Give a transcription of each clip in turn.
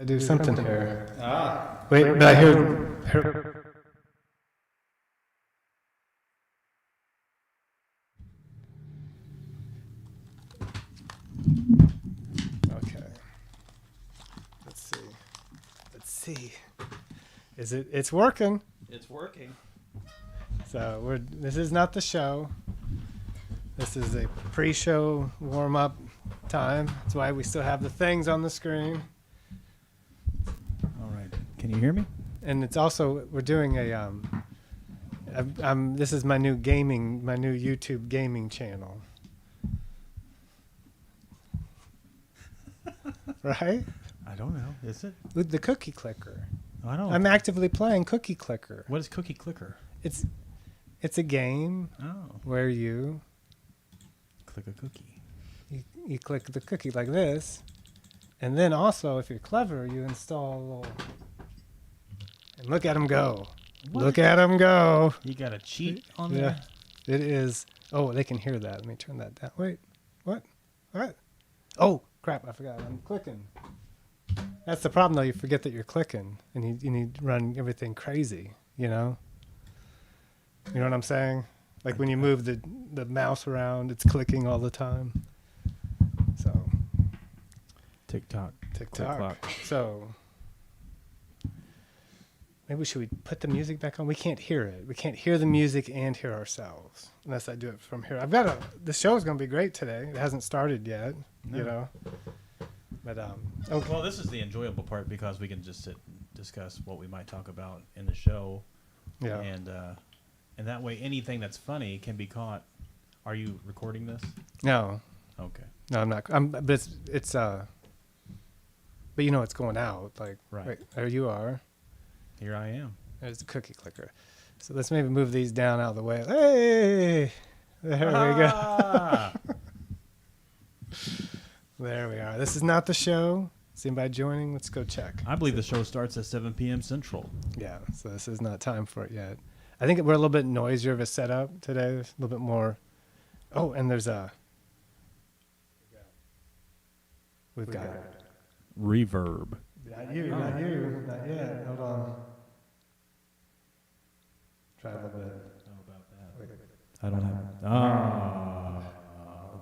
I do something here. Ah. Wait, but I hear. Okay. Let's see. Let's see. Is it? It's working. It's working. So this is not the show. This is a pre-show warm-up time. That's why we still have the things on the screen. All right. Can you hear me? And it's also, we're doing a this is my new YouTube gaming channel. Right? I don't know. Is it? With the cookie clicker. I don't. I'm actively playing Cookie Clicker. What is Cookie Clicker? It's a game where you click a cookie. You click the cookie like this, and then also, if you're clever, you install a little. And look at them go! What? Look at them go! You got a cheat on there? Yeah, it is. Oh, they can hear that. Let me turn that down. Wait, what? What? Oh, crap! I forgot. I'm clicking. That's the problem, though. You forget that you're clicking, and you need to run everything crazy. You know. You know what I'm saying? Like when you move the mouse around, it's clicking all the time. So. TikTok. So. Maybe should we put the music back on? We can't hear it. We can't hear the music and hear ourselves unless I do it from here. The show is going to be great today. It hasn't started yet, you know. But okay. Well, this is the enjoyable part because we can just sit and discuss what we might talk about in the show. Yeah. And that way, anything that's funny can be caught. Are you recording this? No. Okay. No, I'm not. But it's but you know it's going out. Like right. Wait, there you are. Here I am. There's the cookie clicker. So let's maybe move these down out of the way. Hey, there we go. There we are. This is not the show. Is anybody joining? Let's go check. I believe the show starts at 7 p.m. Central. Yeah, so this is not time for it yet. I think we're a little bit noisier of a setup today. There's a little bit more. Oh, and we've got reverb. Not you, not yet. Hold on. Try a little bit. How about that? I don't have.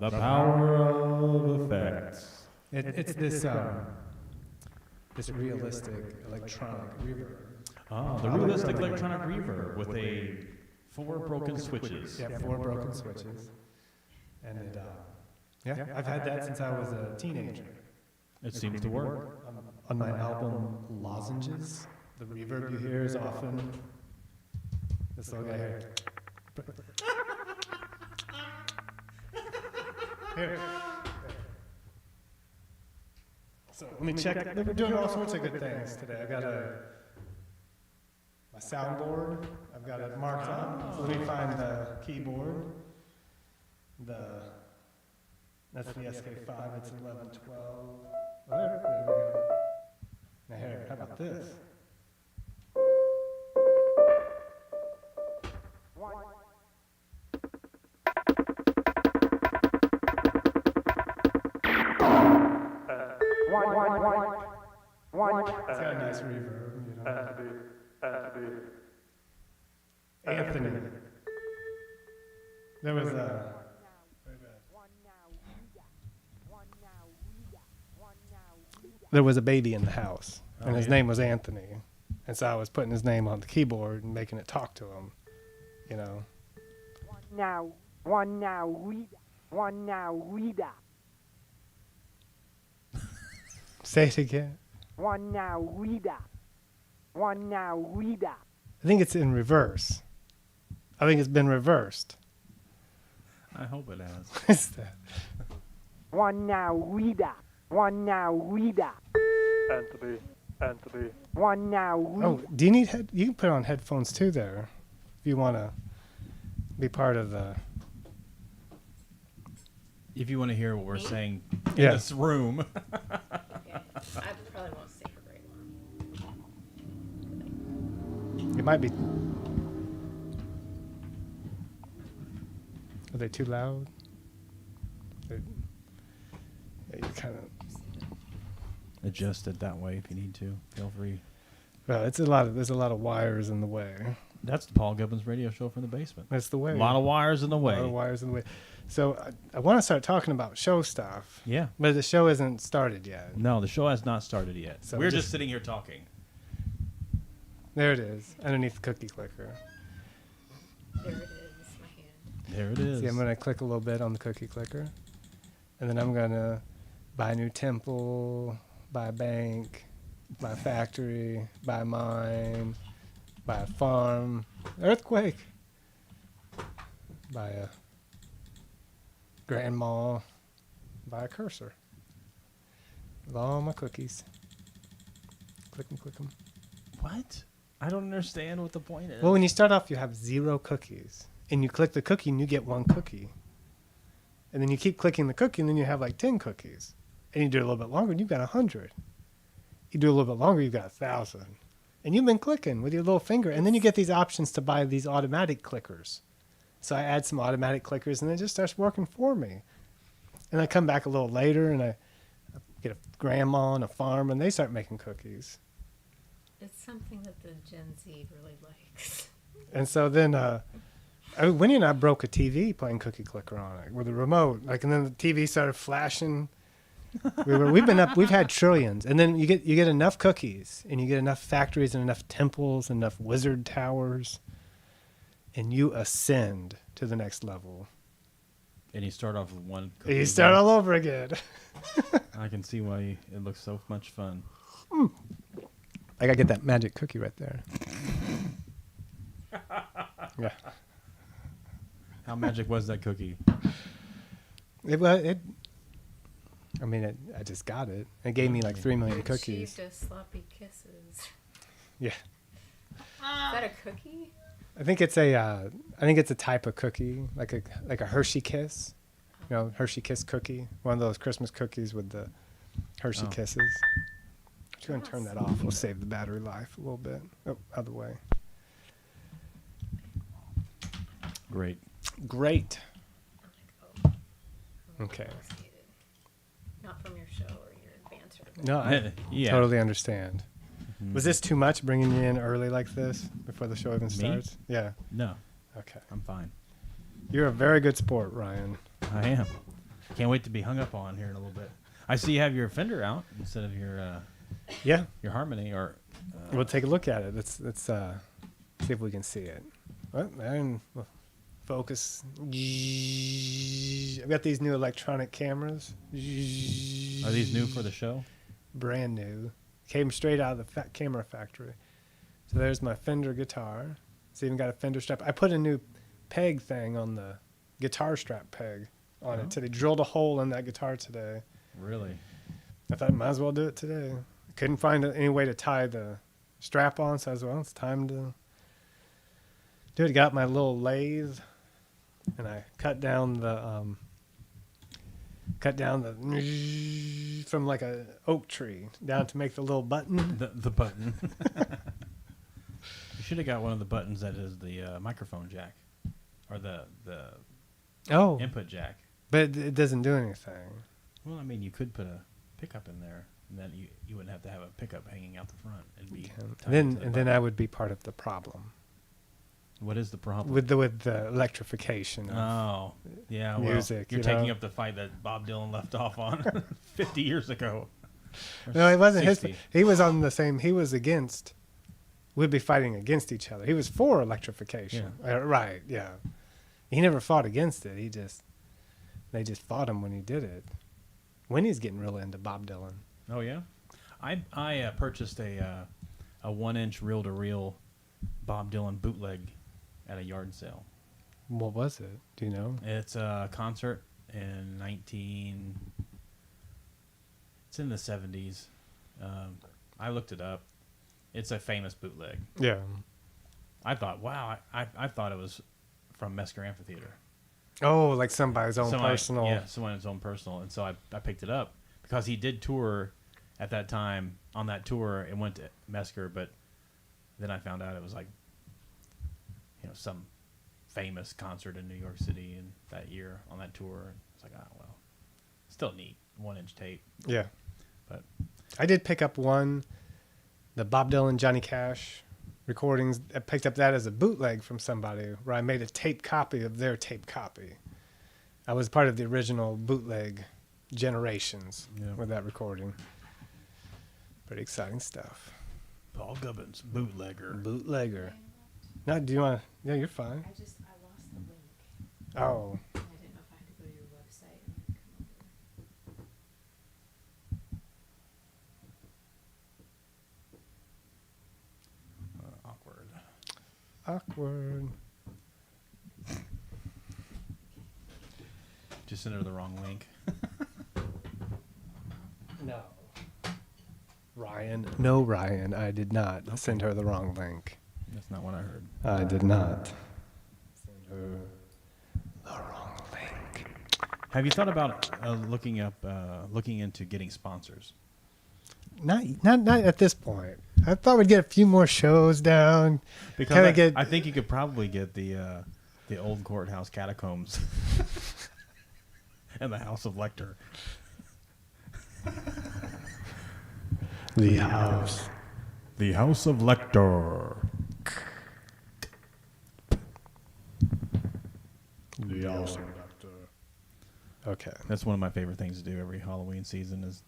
The power of effects. It's this realistic electronic reverb. The realistic electronic reverb with 4 broken switches. Yeah, 4 broken switches. And I've had that since I was a teenager. It seems to work. On my album Lozenges, the reverb you hear is often this little guy here. Here. So let me check. We're doing all sorts of good things today. I've got my soundboard. I've got it marked up. So let me find the keyboard. That's the SK5. It's 1112. Oh, there we go. Now here, how about this? It's got a nice reverb, you know. Anthony. There was a baby in the house, and his name was Anthony. And so I was putting his name on the keyboard and making it talk to him, you know. One now, read. Say it again. One now, read. I think it's in reverse. I think it's been reversed. I hope it has. What's that? One now, read. Anthony. One now, read. Oh, do you need you can put on headphones too there, if you want to be part of the. If you want to hear what we're saying in Yeah. this room. Okay. I probably won't stay for very long. It might be. Are they too loud? Yeah, you kind of. adjust it that way if you need to. Feel free. Well, there's a lot of wires in the way. That's the Paul Gibbons radio show from the basement. That's the way. A lot of wires in the A way. lot of wires in the way. So I want to start talking about show stuff, Yeah. but the show isn't started yet. No, the show has not started yet. So We're just- just sitting here talking. There it is, underneath the cookie clicker. There it is, my hand. There it is. See, I'm going to click a little bit on the cookie clicker, and then I'm going to buy a new temple, buy a bank, buy a factory, buy a mine, buy a farm, earthquake, buy a grandma, buy a cursor. With all my cookies. Click them. What? I don't understand what the point is. Well, when you start off, you have 0 cookies. And you click the cookie and you get 1 cookie. And then you keep clicking the cookie and then you have like 10 cookies. And you do it a little bit longer and you've got 100. You do a little bit longer, you've got 1,000. And you've been clicking with your little finger. And then you get these options to buy these automatic clickers. So I add some automatic clickers and it just starts working for me. And I come back a little later and I get a grandma on a farm and they start making cookies. It's something that the Gen Z really likes. And so then Winnie and I broke a TV playing cookie clicker on it with a remote. Like, and then the TV started flashing. We've had trillions. And then you get enough cookies and you get enough factories and enough temples, enough wizard towers, and you ascend to the next level. And you start off with 1 cookie. You start all over again. I can see why it looks so much fun. I gotta get that magic cookie right there. Yeah. How magic was that cookie? I just got it. It gave me like 3 million You cookies. achieved a sloppy kisses. Yeah. Is that a cookie? I think it's a type of cookie, like a Hershey Kiss, Hershey Kiss cookie, one of those Christmas cookies with the Hershey Oh. Kisses. I'm just gonna turn that off. We'll save the battery life a little bit. Oh, out of the way. Great. Great. I'm like, oh. Okay. Nauseated. Not from your show or your banter. but- No, I Yeah. totally understand. Mhm. Was this too much bringing you in early like this before the show even starts? Yeah. No, Okay. I'm fine. You're a very good sport, Ryan. I am. Can't wait to be hung up on here in a little bit. I see you have your Fender out instead of your Yeah. Harmony or. We'll take a look at it. Let's see if we can see it. Well, and focus. I've got these new electronic cameras. Are these new for the show? Brand new. Came straight out of the camera factory. So there's my Fender guitar. It's even got a Fender strap. I put a new peg thing on the guitar strap peg on it today. Drilled a hole in that guitar today. Really? I thought I might as well do it today. Couldn't find any way to tie the strap on, so I was well, it's time to do it. Got my little lathe, and I cut down the from like a oak tree down to make the little button. The button. You should have got one of the buttons that is the microphone jack, or the Oh, input jack. but it doesn't do anything. Well, I mean, you could put a pickup in there, and then you wouldn't have to have a pickup hanging out the front and be. tied Then to the and then button. I would be part of the problem What is the problem? with the electrification. Oh, yeah. Well, music, you're you taking know? up the fight that Bob Dylan left off on 50 years ago. Or No, it wasn't 60. his. He was on the same. He was against. We'd be fighting against each other. He was for electrification. Right. Yeah. He never fought against it. They just fought him when he did it. Winnie's getting real into Bob Dylan. Oh yeah, I purchased a 1-inch reel-to-reel Bob Dylan bootleg at a yard sale. What was it? Do you know? It's a concert in It's in the 70s. I looked it up. It's a famous bootleg. Yeah. I thought, wow, I thought it was from Mesker Amphitheater. Oh, like somebody's own Someone- personal. Yeah, someone's own personal. And so I picked it up because he did tour at that time. On that tour, it went to Mesker, but then I found out it was like, some famous concert in New York City in that year on that tour. It's like, oh, well, still neat. 1-inch tape. Yeah. But I did pick up the Bob Dylan, Johnny Cash recordings. I picked up that as a bootleg from somebody where I made a tape copy of their tape copy. I was part of the original bootleg generations with that recording. Pretty exciting stuff. Paul Gubbins, bootlegger. Bootlegger. No, do you want to? Yeah, you're fine. I lost the link. Oh. I didn't know if I had to go to your website and then come over. Awkward. Just sent her the wrong link. No. Ryan. No, Ryan. I did not send her the wrong link. That's not what I heard. I did not send her the wrong link. Have you thought about looking into getting sponsors? Not at this point. I thought we'd get a few more shows down. Because I think you could probably get the old courthouse catacombs and the House of Lecter. The house. The House of Lecter. The house. Okay. That's one of my favorite things to do every Halloween season is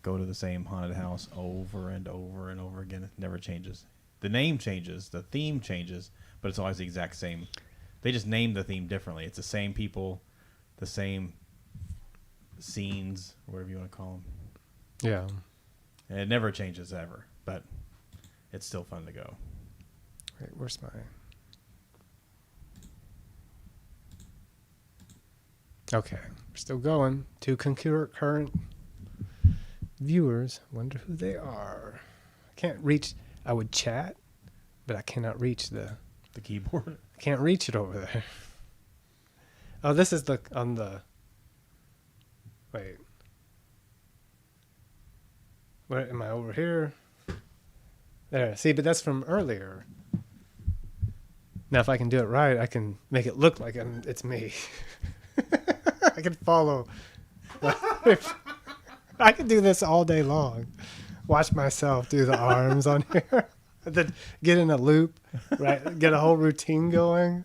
go to the same haunted house over and over and over again. It never changes. The name changes, the theme changes, but it's always the exact same. They just name the theme differently. It's the same people, the same scenes, whatever you want to call them. Yeah. And it never changes ever, but it's still fun to go. Wait, where's my... Okay, we're still going. 2 concurrent viewers. Wonder who they are. I can't reach... I would chat, but I cannot reach the keyboard. I can't reach it over there. Oh, this is on the... Wait. Where am I over here? There. See, but that's from earlier. Now, if I can do it right, I can make it look like it's me. I can follow. I can do this all day long. Watch myself do the arms on here. Then get in a loop, right? Get a whole routine going.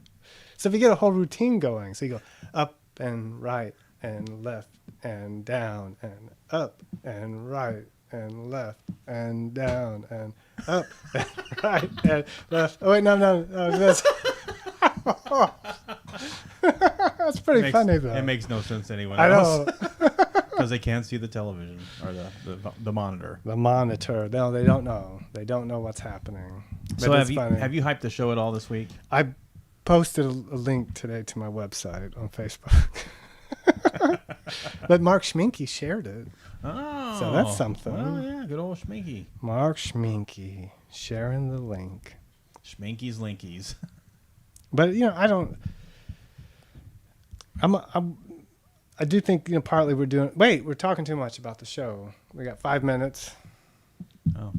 So if you get a whole routine going, so you go up and right and left and down and up and right and left and down and up and right and left. Oh wait, no, this. That's pretty funny though. It makes no sense to anyone I else. know. Because they can't see the television or the monitor. The monitor. No, they don't know. They don't know what's happening. But So it's have you hyped the show at all this week? I posted a link today to my website on Facebook. But Mark Schminke shared it. Oh. So that's something. Oh, yeah. Good old Schminky. Mark Schminke sharing the link. Schminky's Linkies. But, I do think, partly we're talking too much about the show. We got 5 minutes. Oh.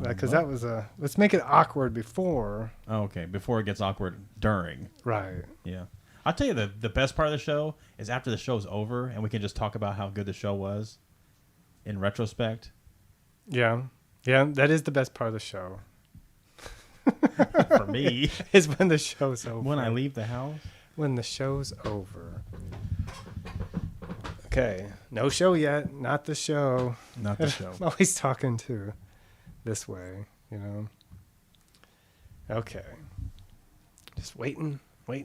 Because that was let's make it awkward before. Oh, okay. Before it gets awkward during. Right. Yeah. I'll tell you the best part of the show is after the show's over and we can just talk about how good the show was in retrospect. Yeah. Yeah, that is the best part of the show. For me. Is when the show's over. When I leave the house. When the show's over. Okay. No show yet. Not the show. Not the show. I'm always talking to this way, Okay. Just waiting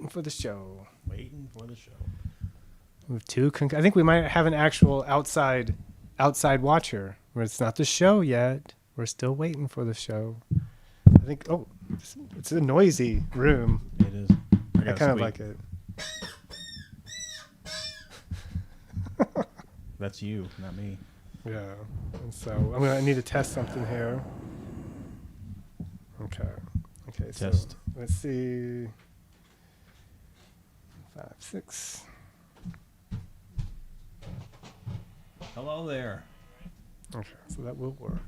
for the show. Waiting for the show. With 2 I think we might have an actual outside watcher where it's not the show yet. We're still waiting for the show. I think it's a noisy room. It is. I kind of like it. That's you, not me. Yeah. And so I need to test something here. Okay. Test. So let's see. 5, 6. Hello there. Okay, so that will work.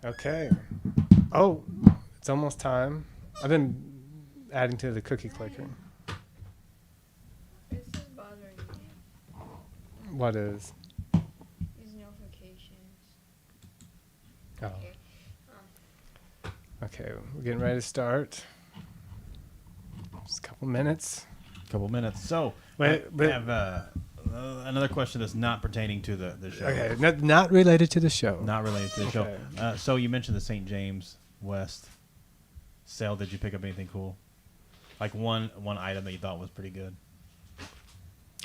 Okay. Oh, it's almost time. I've been adding to the cookie clicker. This is bothering me. What is? Oh. Okay. Okay, we're getting ready to start. Just a couple minutes. Couple minutes. So, Wait, I but- have another question that's not pertaining to the show. Okay, not related to the show. Not related to the Okay. show. So you mentioned the St. James West sale. Did you pick up anything cool? Like one item that you thought was pretty good?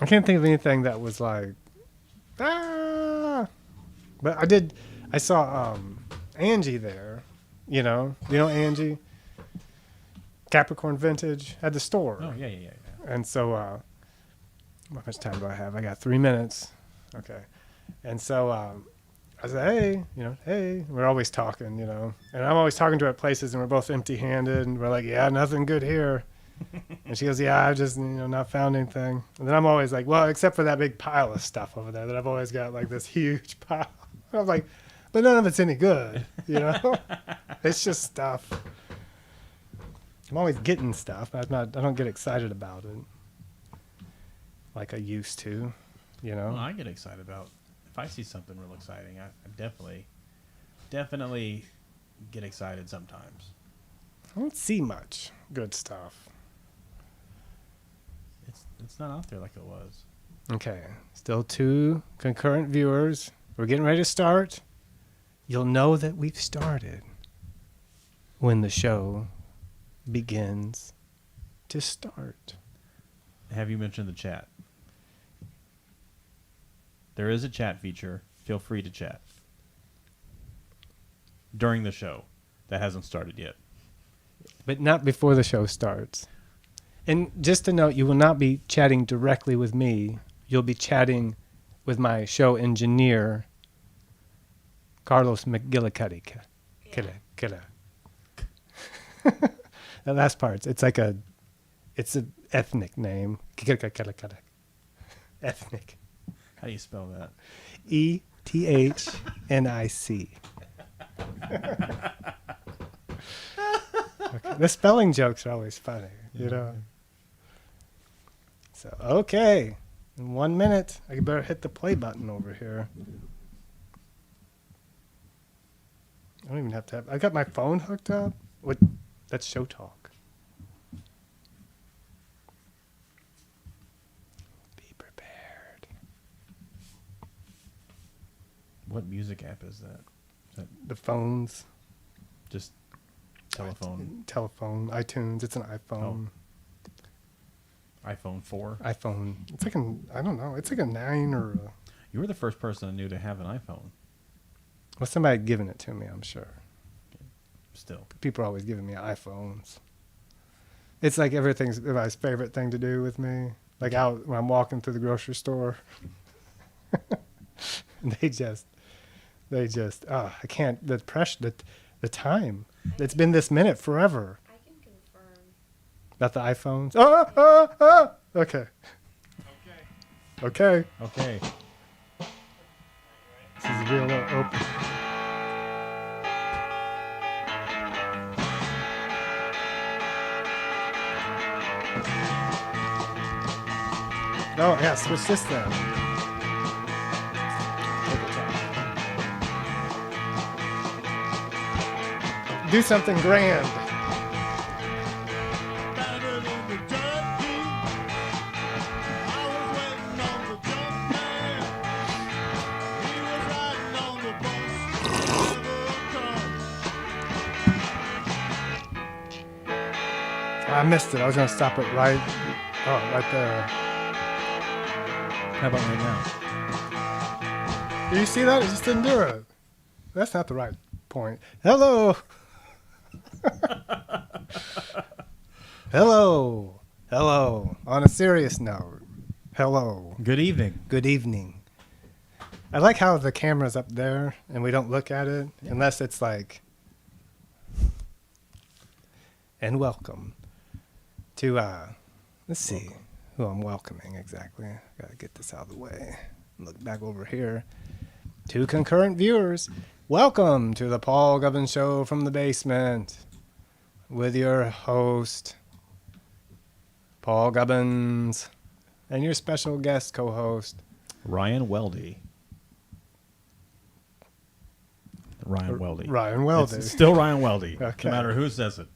I can't think of anything that was like, ah. But I did. I saw Angie there. You know Angie, Capricorn Vintage at the store. Oh, yeah. And so, how much time do I have? I got 3 minutes. Okay. And so I said, hey, we're always talking, and I'm always talking to her at places, and we're both empty-handed, and we're like, yeah, nothing good here. And she goes, yeah, I've just, not found anything. And then I'm always like, well, except for that big pile of stuff over there that I've always got, like this huge pile. And I'm like, but none of it's any good, It's just stuff. I'm always getting stuff. I don't get excited about it like I used to, Well, I get excited about if I see something real exciting. I definitely get excited sometimes. I don't see much good stuff. It's not out there like it was. Okay, still 2 concurrent viewers. We're getting ready to start. You'll know that we've started when the show begins to start. Have you mentioned the chat? There is a chat feature. Feel free to chat during the show. That hasn't started yet. But not before the show starts. And just to note, you will not be chatting directly with me. You'll be chatting with my show engineer, Carlos McGillicuddy. That last part, it's an ethnic name. Ethnic. How do you spell that? ETHNIC. Okay. The spelling jokes are always funny, So, okay. In 1 minute, I better hit the play button over here. I don't even have to I got my phone hooked up. What? That's Show Talk. Be prepared. What music app is that? Is that The phones. just telephone? Telephone. iTunes. It's an iPhone. iPhone 4? iPhone. It's like I don't know. It's like a 9 or a... You were the first person I knew to have an iPhone. Well, somebody had given it to me, I'm sure. Still. People are always giving me iPhones. It's like everything's my favorite thing to do with me. Like out when I'm walking through the grocery store. they just, I can't, the pressure, the time. It's been this minute forever. I can confirm. About the iPhones. Okay. Okay. Okay. This is real open. Oh, yeah, switch this then. Do something grand. I missed it. I was going to stop it right there. How about right now? Do you see that? It just didn't do it. That's not the right point. Hello. Hello. Hello. On a serious note. Hello. Good evening. Good evening. I like how the camera's up there and we don't look at it unless it's like, and welcome to, let's see who I'm welcoming exactly. Gotta get this out of the way. Look back over here. 2 concurrent viewers. Welcome to the Paul Gubbins Show from the basement with your host, Paul Gubbins, and your special guest co-host, Ryan Weldy. Ryan Weldy. Ryan Weldy. It's still Ryan Weldy, Okay. no matter who says it.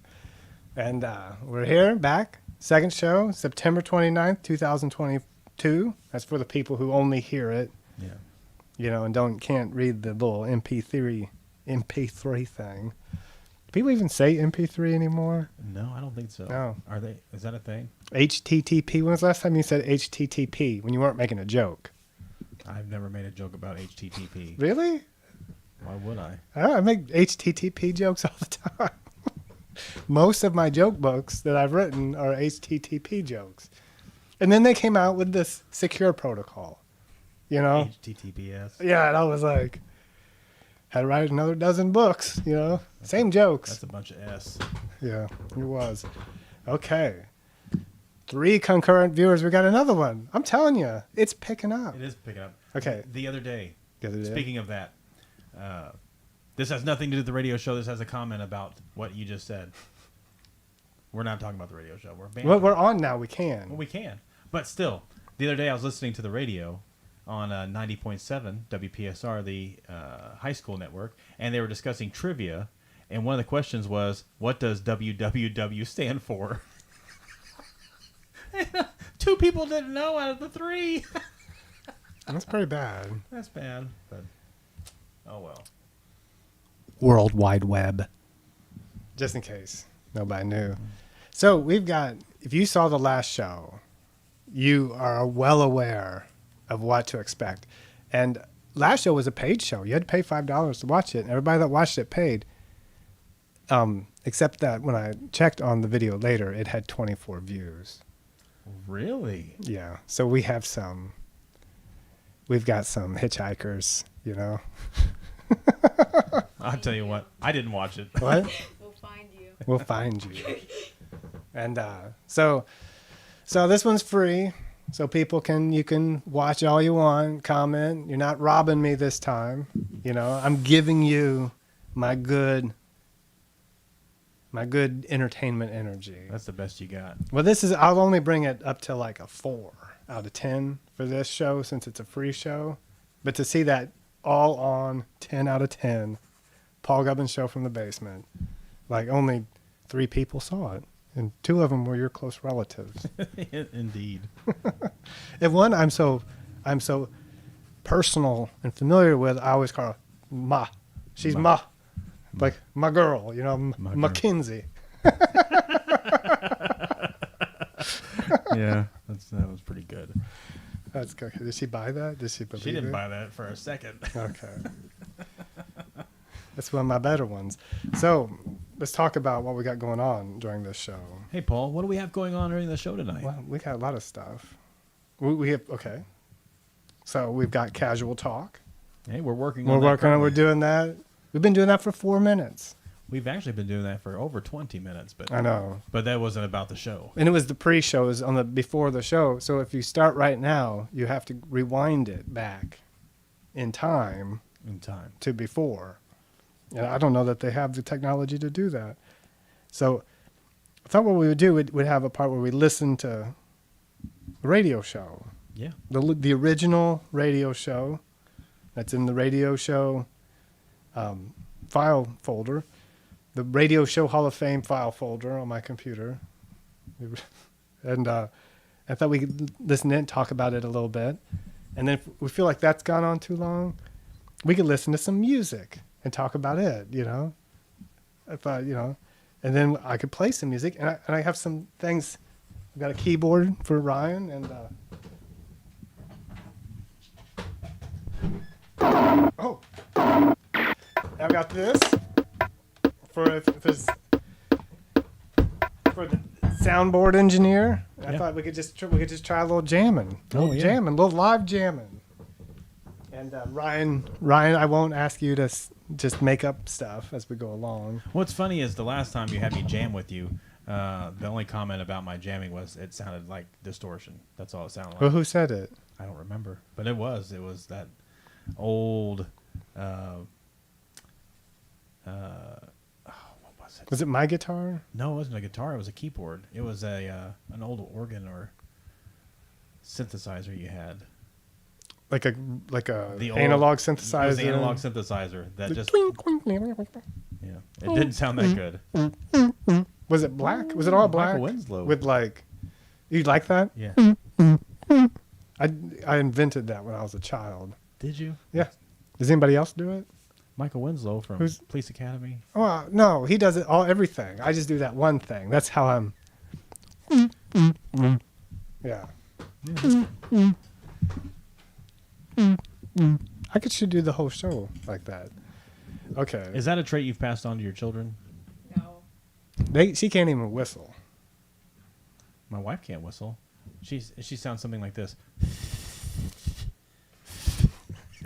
And we're here, back. Second show, September 29th, 2022. That's for the people who only hear it, Yeah. you know, and can't read the little MP3 thing. Do people even say MP3 anymore? No, I don't think so. No. Are they? Is that a thing? HTTP. When was the last time you said HTTP when you weren't making a joke? I've never made a joke about HTTP. Really? Why would I? I make HTTP jokes all the time. Most of my joke books that I've written are HTTP jokes. And then they came out with this secure protocol, you know? HTTPS. Yeah, and I was like, had to write another dozen books, you know? Same jokes. That's a bunch of S. Yeah, it was. Okay. 3 concurrent viewers. We got another one. I'm telling you, it's picking up. It is picking up. Okay. The other day, The other day? speaking of that, this has nothing to do with the radio show. This has a comment about what you just said. We're not talking about the radio show. We're banned. Well, we're on now. We can. Well, we can. But still, the other day I was listening to the radio on 90.7 WPSR, the high school network, and they were discussing trivia. And one of the questions was, what does WWW stand for? 2 people didn't know out of the 3. That's pretty bad. That's bad, but oh well. World Wide Web. Just in case nobody knew. So we've got, if you saw the last show, you are well aware of what to expect. And last show was a paid show. You had to pay $5 to watch it. And everybody that watched it paid. Except that when I checked on the video later, it had 24 views. Really? Yeah. So we've got some hitchhikers, you know. I'll tell you what, I didn't watch it. What? We'll find you. We'll find you. And so this one's free, so you can watch all you want, comment. You're not robbing me this time. You know, I'm giving you my good entertainment energy. That's the best you got. Well, I'll only bring it up to like a 4 out of 10 for this show since it's a free show. But to see that all on 10 out of 10, Paul Gubbins Show from the Basement, like only 3 people saw it. And 2 of them were your close relatives. Indeed. And one I'm so personal and familiar with, I always call her Ma. She's Ma. Like my girl, you know, My girl. Mackenzie. Yeah, that was pretty good. That's good. Did she buy that? Did she believe She didn't it? buy that for a second. Okay. That's one of my better ones. So let's talk about what we got going on during this show. Hey, Paul, what do we have going on during the show tonight? Well, we got a lot of stuff. We have, okay. So we've got casual talk. Hey, we're working We're on that working on, we're currently. doing that. We've been doing that for 4 minutes. We've actually been doing that for over 20 minutes, but I know. But that wasn't about the show. And it was the pre-shows before the show. So if you start right now, you have to rewind it back in time In time. to before. And I don't know that they have the technology to do that. So I thought what we would do, we'd have a part where we listen to a radio show. Yeah. The original radio show that's in the radio show file folder. The Radio Show Hall of Fame file folder on my computer. And I thought we could listen in, talk about it a little bit. And then if we feel like that's gone on too long, we could listen to some music and talk about it, you know? I thought, you know, and then I could play some music. And I have some things. I've got a keyboard for Ryan. And oh, I've got this. For the soundboard engineer, I Yeah. thought we could just try a little jamming, a little yeah. jamming, a little live jamming. And Ryan, I won't ask you to just make up stuff as we go along. What's funny is the last time you had me jam with you, the only comment about my jamming was it sounded like distortion. That's all it sounded like. Well, who said it? I don't remember, but it was that old. What was it? Was it my guitar? No, it wasn't a guitar. It was a keyboard. It was an old organ or synthesizer you had. like a The old- analog It was synthesizer. the analog synthesizer that The just twink, twink, twink. yeah. It didn't sound that good. Was it black? Was it all black? Michael Winslow. With like, you like that? Yeah. I invented that when I was a child. Did you? Yeah. Does anybody else do it? Michael Winslow from Who's- Police Academy. Oh no, he does it everything. I just do that one thing. That's how I'm. Yeah. Should do the whole show like that. Okay. Is that a trait you've passed on to your children? No. She can't even whistle. My wife can't whistle. She sounds something like this.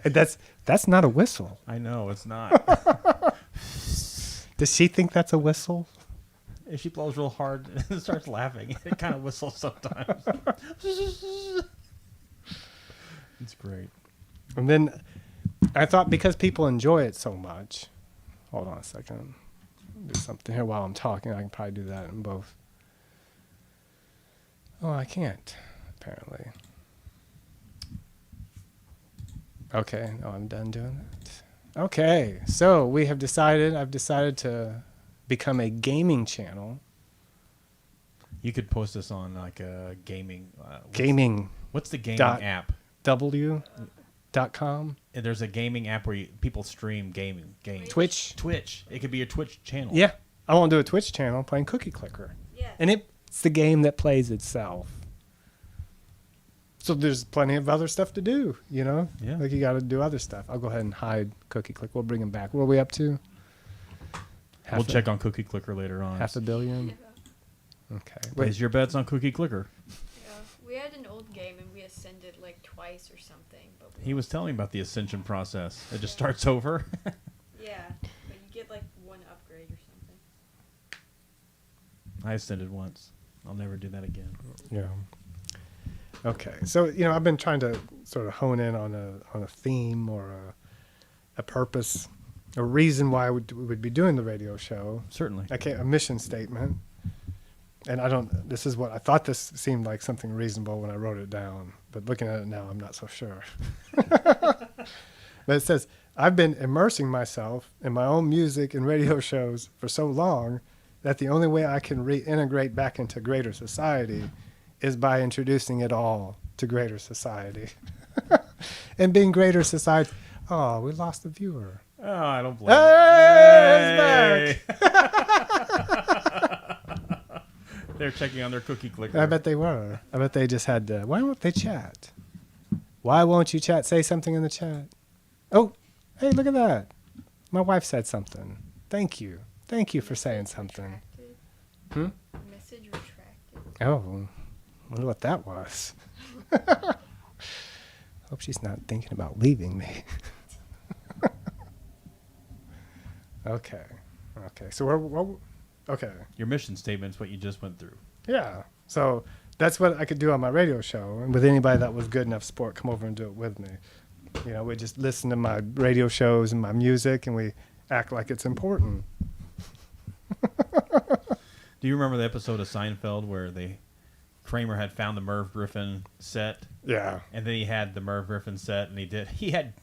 That's not a whistle. I know it's not. Does she think that's a whistle? If she blows real hard and starts laughing, it kind of whistles sometimes. It's great. And then I thought because people enjoy it so much. Hold on a second. Do something here while I'm talking. I can probably do that in both. Oh, I can't, apparently. Okay, no, I'm done doing that. Okay, so I've decided to become a gaming channel. You could post this on like a gaming. Gaming.w.com. What's the gaming app? And there's a gaming app where people stream games. Twitch. It could be your Twitch channel. Yeah, I want to do a Twitch channel playing Cookie Clicker. Yeah. And it's the game that plays itself. So there's plenty of other stuff to do, you know? Yeah. Like you got to do other stuff. I'll go ahead and hide Cookie Clicker. We'll bring him back. What are we up to? We'll check on Cookie Clicker later on. 500 million? Yeah. Okay. Place your bets on Cookie Clicker. Yeah. We had an old game and we ascended like twice or something. But He was telling me about the ascension process. It just starts over. Yeah, but you get like one upgrade or something. I ascended once. I'll never do that again. Yeah. Okay. So, I've been trying to sort of hone in on a theme or a purpose, a reason why we would be doing the radio show. Certainly. A mission statement. And I thought this seemed like something reasonable when I wrote it down, but looking at it now, I'm not so sure. But it says, I've been immersing myself in my own music and radio shows for so long that the only way I can reintegrate back into greater society is by introducing it all to greater society. And being greater society, oh, we lost the viewer. Oh, I don't blame Hey, it's They're checking on their Cookie Clicker. I bet they were. I bet they just had to. Why won't they chat? Why won't you chat? Say something in the chat. Oh, hey, look at that. My wife said something. Thank you. Thank you for saying something. Retracted. Message retracted. Oh, wonder what that was. Hope she's not thinking about leaving me. Okay. So we're okay. Your mission statement's what you just went through. Yeah. So that's what I could do on my radio show. And with anybody that was good enough sport, come over and do it with me. We just listen to my radio shows and my music, and we act like it's important. Do you remember the episode of Seinfeld where Kramer had found the Merv Griffin set? Yeah. And then he had the Merv Griffin set, and he had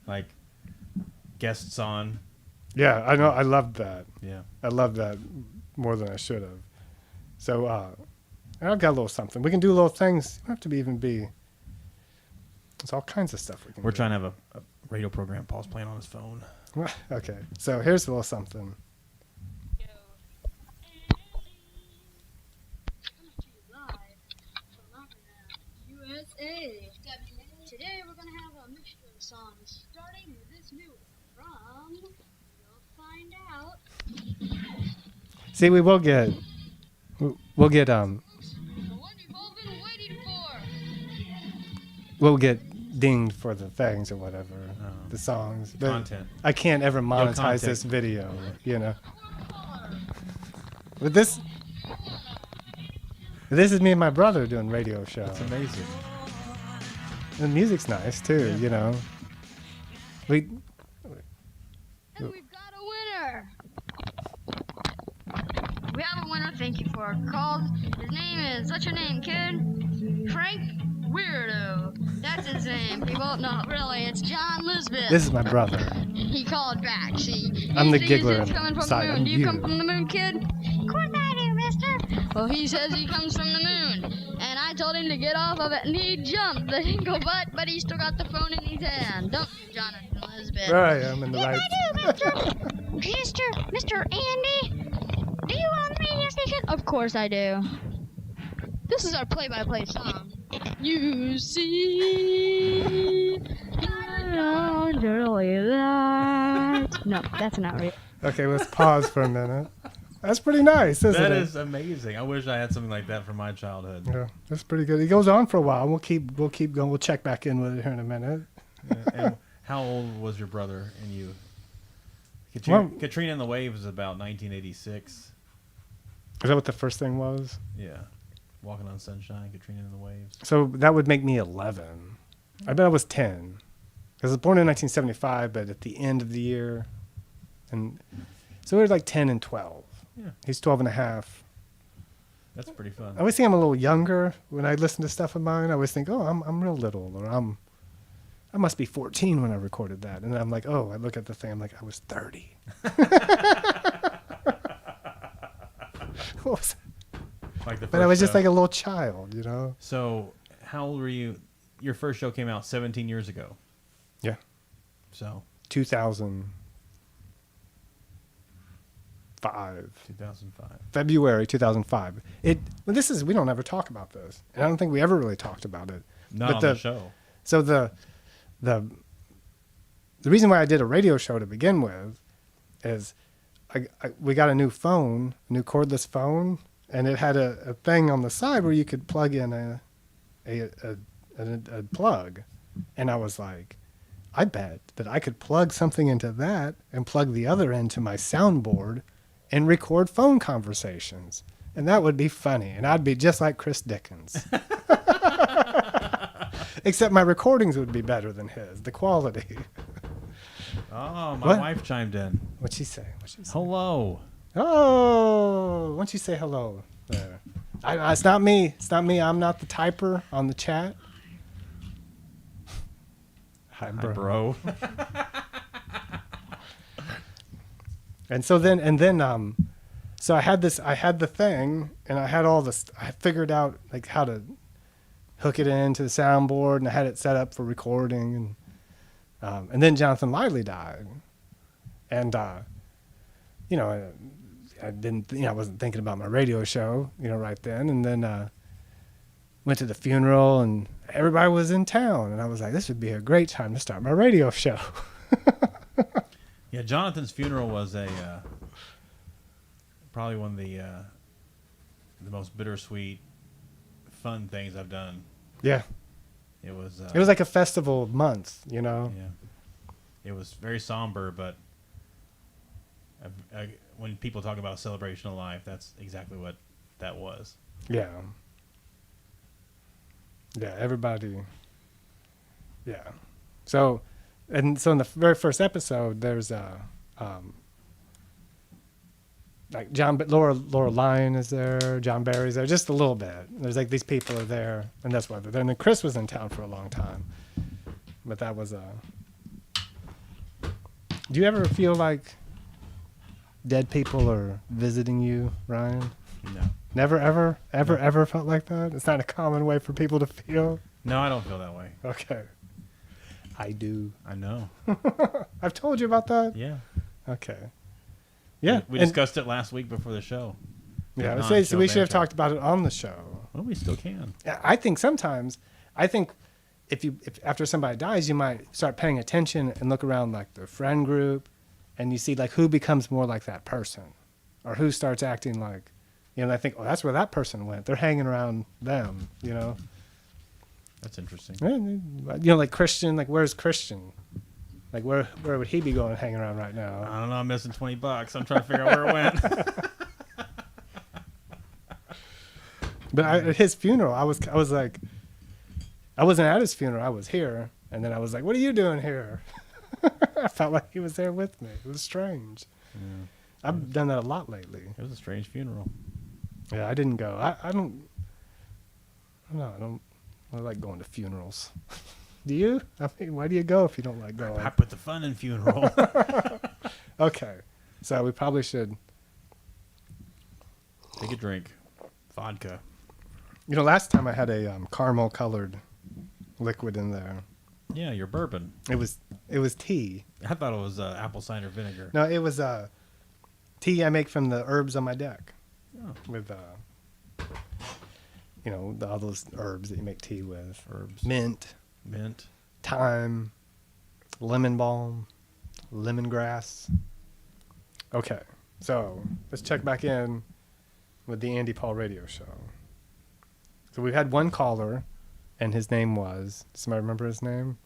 like guests on. Yeah, I know. I loved that. Yeah. I loved that more than I should have. So I've got a little something. We can do little things. You don't have to even be. There's all kinds of stuff we can We're do. trying to have a radio program. Paul's playing on his phone. Okay. So here's a little something. USA. Today we're gonna have a mixture of songs, starting with this new one from You'll Find Out. See, we'll get The one you've all been waiting for. we'll get dinged for the things or whatever, Oh. the songs. But Content. I can't ever monetize content. this video, But this is me and my brother doing radio show. It's amazing. The music's nice too, We And we've got a winner. We have a winner, thank you for called. His name is, what's your name, kid? Frank Weirdo. That's his his name, people. No, really, it's John Lisbeth. This is my brother. He called back. See, I'm the he giggler says he's coming from side, the I'm moon. Do you come you. from the moon, kid? Of course I do, mister. Well, he says he comes from the moon. And I told him to get off of it, and he jumped the hinkle butt, but he still got the phone in his hand. Don't you, Jonathan Lisbeth? There I am in the right. Yes, I do, Mr. Andy. Do you want me to speak it? Of course I do. This is our play-by-play song. You see, no, that's not real. Okay, let's pause for a minute. That's pretty nice, isn't That it? is amazing. I wish I had something like that from my childhood. Yeah, that's pretty good. He goes on for a while. We'll keep going. We'll check back in with it here in a minute. Yeah. And how old was your brother and you? Well- Katrina and the Waves is about 1986. Is that what the first thing was? Yeah. Walking on Sunshine, Katrina and the Waves. So that would make me 11. I bet I was 10. Because I was born in 1975, but at the end of the year. And so we were like 10 and 12. Yeah. He's 12 and a half. That's pretty fun. I always think I'm a little younger when I listen to stuff of mine. I always think, oh, I'm real little, or I must be 14 when I recorded that. And I'm like, oh, I look at the thing, I'm like, I was 30. What was Like the But I first was just show. like a little child, you know? So, how old were you? Your first show came out 17 years ago. Yeah. So, 2005. 2005. February 2005. We don't ever talk about this. And I don't think we ever really talked about it. Not But on the show. So the reason why I did a radio show to begin with is we got a new phone, a new cordless phone, and it had a thing on the side where you could plug in a plug. And I was like, I bet that I could plug something into that and plug the other end to my soundboard and record phone conversations. And that would be funny. And I'd be just like Chris Dickens. Except my recordings would be better than his, the quality. Oh, my What? wife chimed in. What'd she say? Hello. Oh, why don't you say hello there? It's not me. It's not me. I'm not the typer on the chat. Hi, bro. Hi, bro. And so so I had the thing, and I had all this. I figured out like how to hook it into the soundboard, and I had it set up for recording, and then Jonathan Lively died, and you know, I didn't, I wasn't thinking about my radio show, right then, and then went to the funeral, and everybody was in town, and I was like, this would be a great time to start my radio show. Yeah, Jonathan's funeral was probably one of the most bittersweet, fun things I've done. Yeah, It was like a festival month, Yeah, it was very somber, but when people talk about a celebration of life, that's exactly what that was. Yeah. Yeah, everybody. Yeah. So in the very first episode, there's like Laura Lyon is there, John Barry's there, just a little bit. There's like these people are there, and that's why they're there. And then Chris was in town for a long time, but that was Do you ever feel like dead people are visiting you, Ryan? No, Never, ever felt like that? It's not a common way for people to feel? no, I don't feel that way. Okay. I do. I know. I've told you about that? Yeah, Okay. Yeah. We and- discussed it last week before the show. Yeah, Non-show so we should have banter. talked about it on the show. Well, we still can. Yeah, I think sometimes, if after somebody dies, you might start paying attention and look around like the friend group, and you see like who becomes more like that person, or who starts acting like, and I think, oh, that's where that person went. They're hanging around them, That's interesting. And, like Christian, like where's Christian? Like where would he be going hanging around right now? I don't know. I'm missing $20. I'm trying to figure out where it went. But at his funeral, I was like, I wasn't at his funeral. I was here, and then I was like, "What are you doing here?" I felt like he was there with me. It was strange. Yeah. I've done that a lot lately. It was a strange funeral. Yeah, I didn't go. I don't. I like going to funerals. Do you? I mean, why do you go if you don't like going? I put the fun in funeral. Okay, so we probably should. Take a drink. Vodka. You know, last time I had a caramel colored liquid in there. Yeah, your bourbon. It was tea. I thought it was apple cider vinegar. No, it was tea I make from the herbs on my deck. Oh. With all those herbs that you make tea with. Herbs. Mint, thyme, lemon balm, lemongrass. Okay, so let's check back in with the Andy Paul radio show. So we had one caller, and his name was, does somebody remember his name?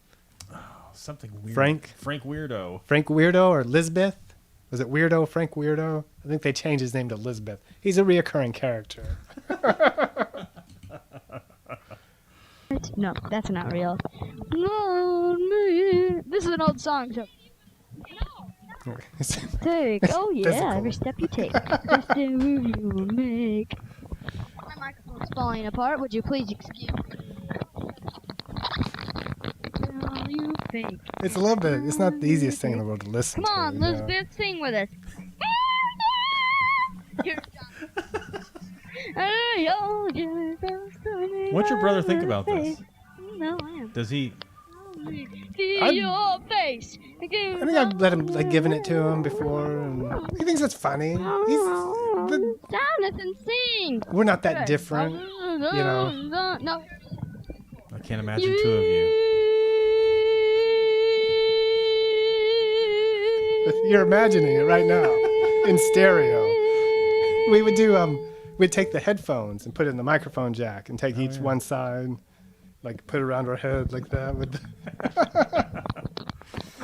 Oh, something weird. Frank Weirdo. Frank Weirdo or Lisbeth? Was it Weirdo, Frank Weirdo? I think they changed his name to Lisbeth. He's a reoccurring character. No, that's not real. This is an old song. So. Take, oh yeah, Physical. every step you take, just a move you will make. My microphone's falling apart. Would you please excuse me? Oh, you fake. It's a little bit, it's not the easiest thing in the world to listen Come to. on, you know? Elizabeth, sing with us. What's your brother think about this? No, I am. Does he? I'd- Your face. I think I've let him, given it to him before, and he thinks it's funny. Jonathan, sing. We're not that different, you know. No. I can't imagine two of you. You're imagining it right now, in stereo. We would do, we'd take the headphones and put it in the microphone jack and take each one side, put it around our head like that.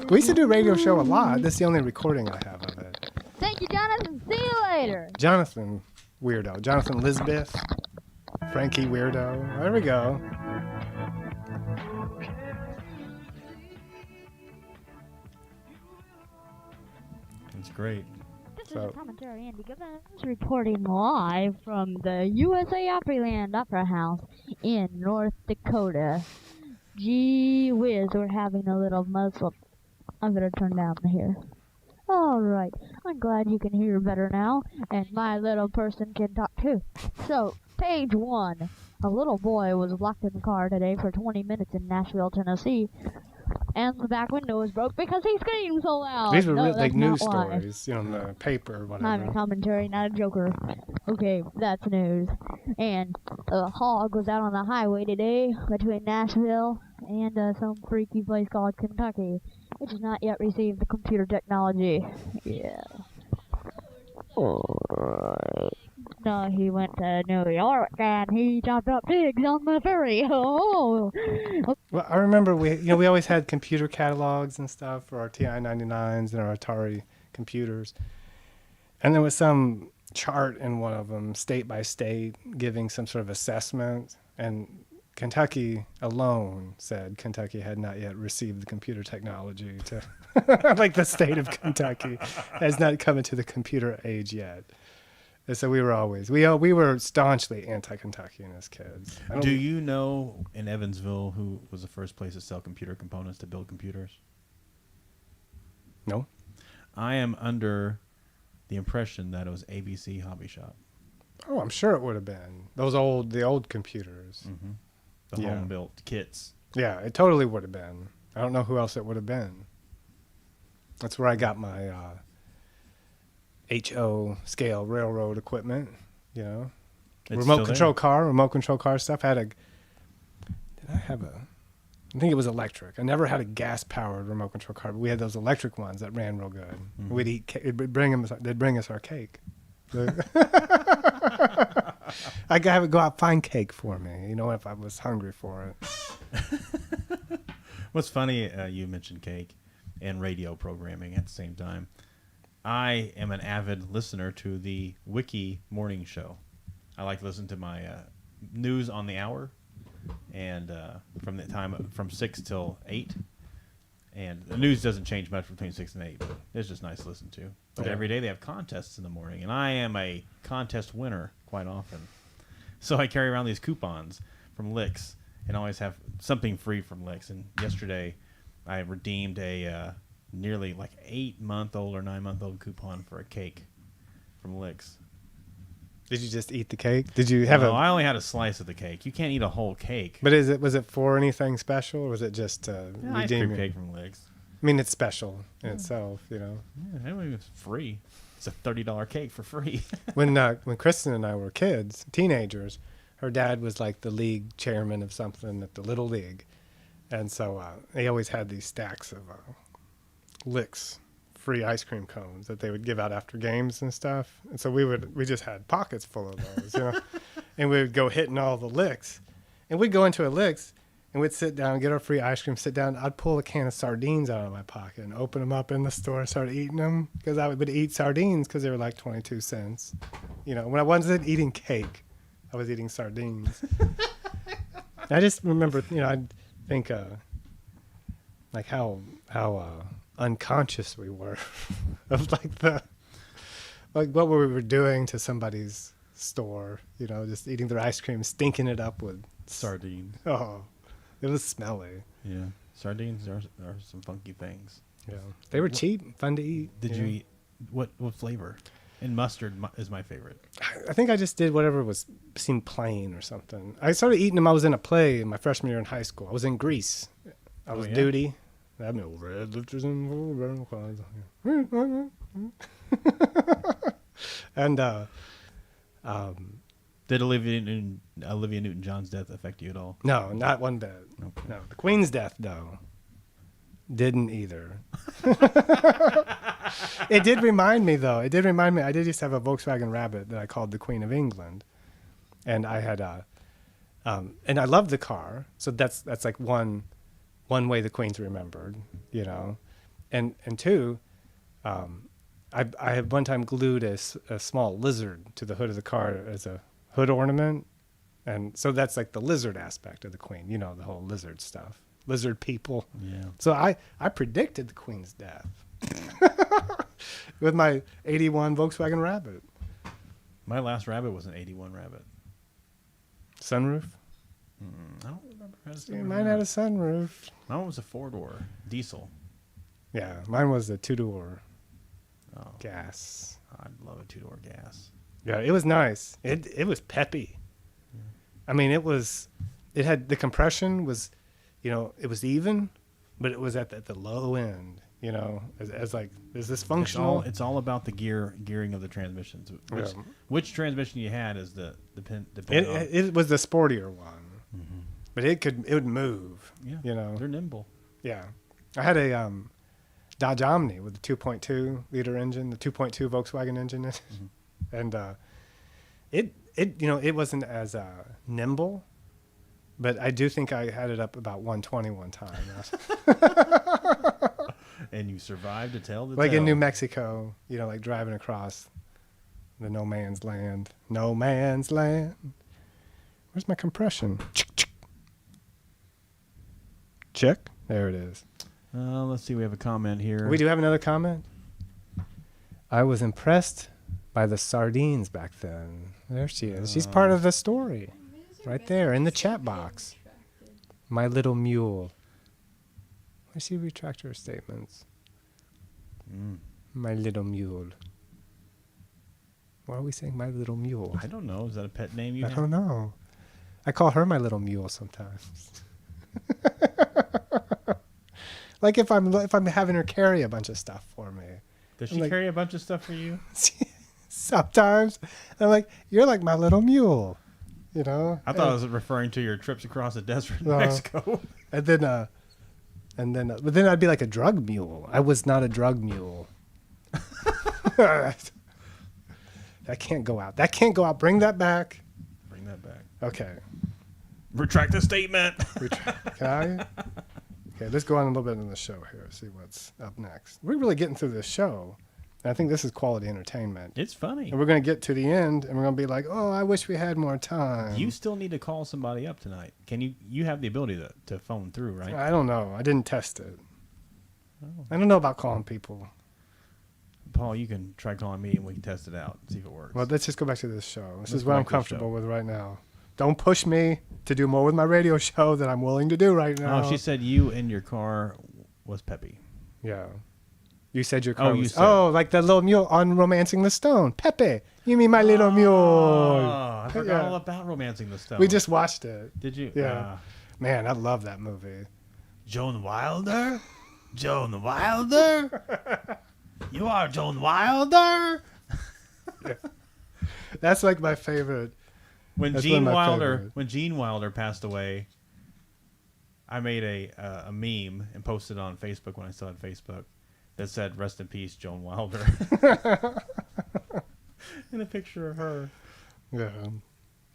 We used to do a radio show a lot. This is the only recording I have of it. Thank you, Jonathan. See you later. Jonathan Weirdo. Jonathan Lisbeth. Frankie Weirdo. There we go. It's great. This is a commentary Andy Gibbons reporting live from the USA Opryland Opera House in North Dakota. Gee whiz, we're having a little muzzle. I'm gonna turn down here. Alright, I'm glad you can hear better now, and my little person can talk too. So, page 1. A little boy was locked in the car today for 20 minutes in Nashville, Tennessee, and the back window was broke because he screamed so loud. These were No, like that's news not why. stories, in the paper or I'm whatever. a commentary, not a joker. Okay, that's news. And a hog was out on the highway today between Nashville and some freaky place called Kentucky, which has not yet received the computer technology. Yeah. No, he went to New York and he chopped up pigs on the ferry. Oh. Well, I remember we always had computer catalogs and stuff for our TI-99s and our Atari computers. And there was some chart in one of them, state by state, giving some sort of assessment. And Kentucky alone said Kentucky had not yet received the computer technology to, like the state of Kentucky has not come into the computer age yet. And so we were staunchly anti-Kentuckian as kids. Do you know in Evansville who was the first place to sell computer components to build computers? No. I am under the impression that it was ABC Hobby Shop. Oh, I'm sure it would have been the old computers. Mm-hmm. The home-built kits. Yeah, it totally would have been. I don't know who else it would have been. That's where I got my HO scale railroad equipment. It's remote still control car stuff. I think it was electric. I never had a gas-powered remote control car, but we had those electric ones that ran real good. Mm-hmm. They'd bring us our cake. I'd have it go out find cake for me, if I was hungry for it. What's funny, you mentioned cake and radio programming at the same time. I am an avid listener to the Wiki morning show. I like to listen to my news on the hour, and from the time from 6 till 8. And the news doesn't change much between 6 and 8, but it's just nice to listen to. But every day they have contests in the morning, and I am a contest winner quite often. So I carry around these coupons from Licks, and always have something free from Licks. And yesterday, I redeemed a nearly like 8-month-old or 9-month-old coupon for a cake from Licks. Did you just eat the cake? Did you have I only had a slice of the cake. You can't eat a whole cake. But was it for anything special, or was it just Ice cream cake from Licks. I mean, it's special in itself, you know. Yeah, anyway, it's free. It's a $30 cake for free. When Kristen and I were kids, teenagers, her dad was like the league chairman of something at the Little League. And so they always had these stacks of Licks free ice cream cones that they would give out after games and stuff. And so we just had pockets full of those, you know. And we would go hitting all the Licks. And we'd go into a Licks and we'd sit down, get our free ice cream, sit down. I'd pull a can of sardines out of my pocket and open them up in the store and start eating them, because I would eat sardines because they were like 22 cents. You know, when I wasn't eating cake, I was eating sardines. I just remember, you know, I'd think like how unconscious we were of like what we were doing to somebody's store, you know, just eating their ice cream, stinking it up with Sardines. Oh, it was smelly. Yeah. Sardines are some funky things. Yeah, they were cheap, fun to eat. Did you eat what flavor? And mustard is my favorite. I think I just did whatever seemed plain or something. I started eating them. I was in a play in my freshman year in high school. I was in Greece. I was duty. I have no red lifters and red clouds. And did Olivia Newton-John's death affect you at all? no, not one bit. Okay. No, the Queen's death though didn't either. It did remind me though. I did used to have a Volkswagen Rabbit that I called the Queen of England, and I had and I loved the car. So that's like one way the Queen's remembered, you know, and two, I had one time glued a small lizard to the hood of the car as a hood ornament, and so that's like the lizard aspect of the Queen, you know, the whole lizard stuff, lizard people. Yeah. So I predicted the Queen's death with my '81 Volkswagen Rabbit. My last Rabbit was an '81 Rabbit. Sunroof. I don't remember. Mine had a sunroof. Mine was a 4-door diesel. Yeah, mine was a 2-door Oh, gas. I'd love a 2-door gas. Yeah, it was nice. It was peppy. I mean, it had the compression was, you know, it was even, but it was at the low end, you know, as like, is this functional? It's all about the gearing of the transmissions. Which transmission you had is depend on. It was the sportier one, but it would move. Yeah, you know, they're nimble. Yeah, I had a Dodge Omni with the 2.2 liter engine, the 2.2 Volkswagen engine in it, and it you know, it wasn't as nimble, but I do think I had it up about 120 one time. And you survived to tell the Like tale. in New Mexico, you know, like driving across the no man's land. No man's land. Where's my compression? Check. There it is. Let's see. We have a comment here. We do have another comment. I was impressed by the sardines back then. There she is. She's part of the story. Right there in the chat box. My little mule. Why she retract her statements? My little mule. Why are we saying my little mule? I don't know. Is that a pet name you I have? don't know. I call her my little mule sometimes. Like if I'm having her carry a bunch of stuff for me. Does she carry a bunch of stuff for you? Sometimes I'm like, you're like my little mule, you know. I thought I was referring to your trips across the desert in Mexico. But then I'd be like a drug mule. I was not a drug mule. That can't go out. That can't go out. Bring that back. Bring that back. Okay. Retract the statement. Can I? Okay, let's go on a little bit in the show here. See what's up next. We're really getting through this show. And I think this is quality entertainment. It's funny. And we're going to get to the end, and we're going to be like, oh, I wish we had more time. You still need to call somebody up tonight. Can you? You have the ability to phone through, right? I don't know. I didn't test it. I don't know about calling people. Paul, you can try calling me, and we can test it out and see if it works. Well, let's just go back to this show. This Let's is go what I'm back to the comfortable show. with right now. don't push me to do more with my radio show than I'm willing to do right now. Oh, she said you in your car was Peppy. Yeah. You said your car you was... said- Oh, like the little mule on Romancing the Stone. Pepe, you mean my little mule. Oh, I forgot Yeah. all about Romancing the Stone. We just watched it. Did you? Yeah. Man, I love that movie. Joan Wilder? Joan Wilder? You are Joan Wilder? That's like my favorite. When That's Gene one of my Wilder favorite. when Gene Wilder passed away, I made a meme and posted it on Facebook when I still had Facebook that said "Rest in peace, Joan Wilder," and a picture of her. Yeah.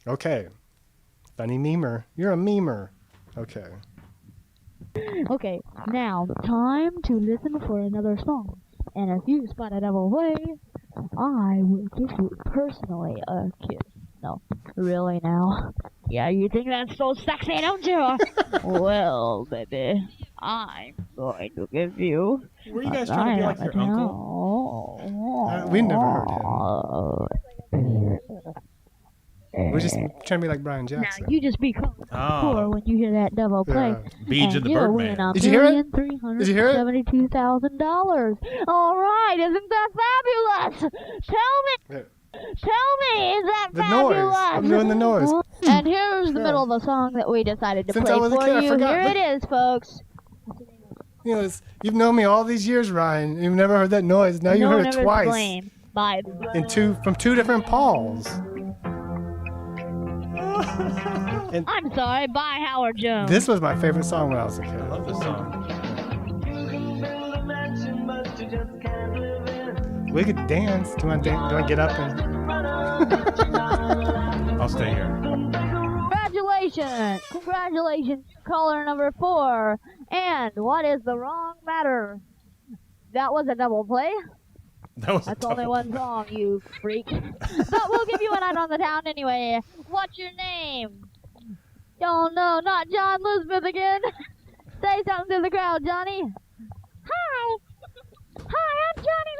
Okay. Funny memer. You're a memer. Okay. Okay, now time to listen for another song. And if you spot a double play, I will give you personally a kiss. No, really now? Yeah, you think that's so sexy, don't you? Well, baby, I'm going to give you. Were you guys trying to be like your uncle? We never heard him. We're just trying to be like Brian Now Jackson. you just become Oh. poor when you hear that double play. Yeah. Beej and and the you'll win Birdman. Did you hear it? Did you hear it? $1,372,000. All right, isn't that fabulous? Tell me, is that The fabulous? noise. I'm doing the noise. And here's the Yeah. middle of the song that we decided to Since play I was a for kid, I you. forgot. Here it is, folks. You know, you've known me all these years, Ryan. You've never heard that noise. Now you No heard one it ever twice. blame by From two different Pauls. I'm sorry, by Howard Jones. This was my favorite song when I was a kid. I love this song. We could dance. Do you want to dance? Do you want to get up and? I'll stay here. Congratulations, caller number 4. And what is the wrong matter? That was a double play. That was That's a only tough one song, you freak. But we'll give you a night on the town anyway. What's your name? Oh no, not John Lisbeth again. Say something to the crowd, Johnny. Hi. Hi, I'm Johnny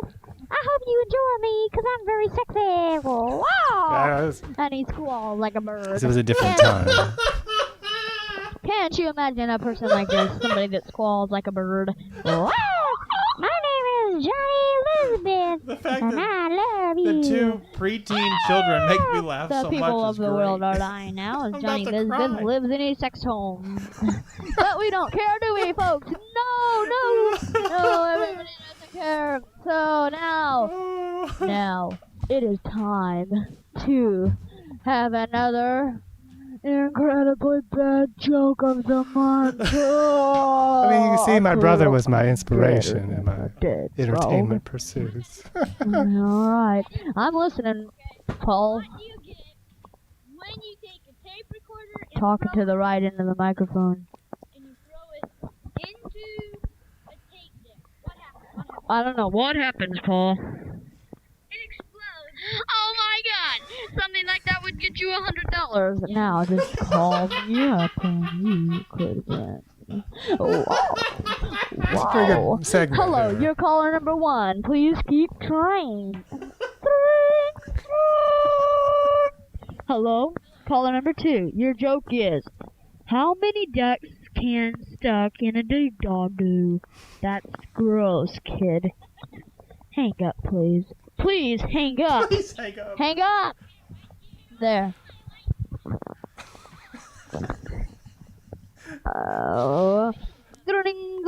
Lisbeth. I hope you enjoy me, because I'm very sexy. Wow. Yeah, And he squalled like a bird. it was a different time. Can't you imagine a person like this? Somebody that squalls like a bird. Wow. My name is Johnny Lisbeth. The fact And that I love you. the two preteen children make me laugh The so people much. of is the great. world are dying now as I'm Johnny about to Lisbeth cry. lives in a sex home. But we don't care, do we, folks? No, everybody doesn't care. So now, it is time to have another incredibly bad joke of the month. I mean, you can see my brother was my inspiration in my Dead entertainment pursuits. All right, I'm listening, Paul. What do you get when you take a tape recorder and Talking throw to the right into the microphone. and you throw it into a tape deck? What happens? I don't know what happens, Paul. It explodes. Oh my God! Something like that would get you $100. Now just call me up and you could win. Wow. It's a pretty good segment. Hello, there. you're caller number 1. Please keep trying. Hello, caller number 2. Your joke is, how many ducks can stuck in a dig dog do? That's gross, kid. Hang up, please. Please hang up. Please hang up. Hang up. There. Oh.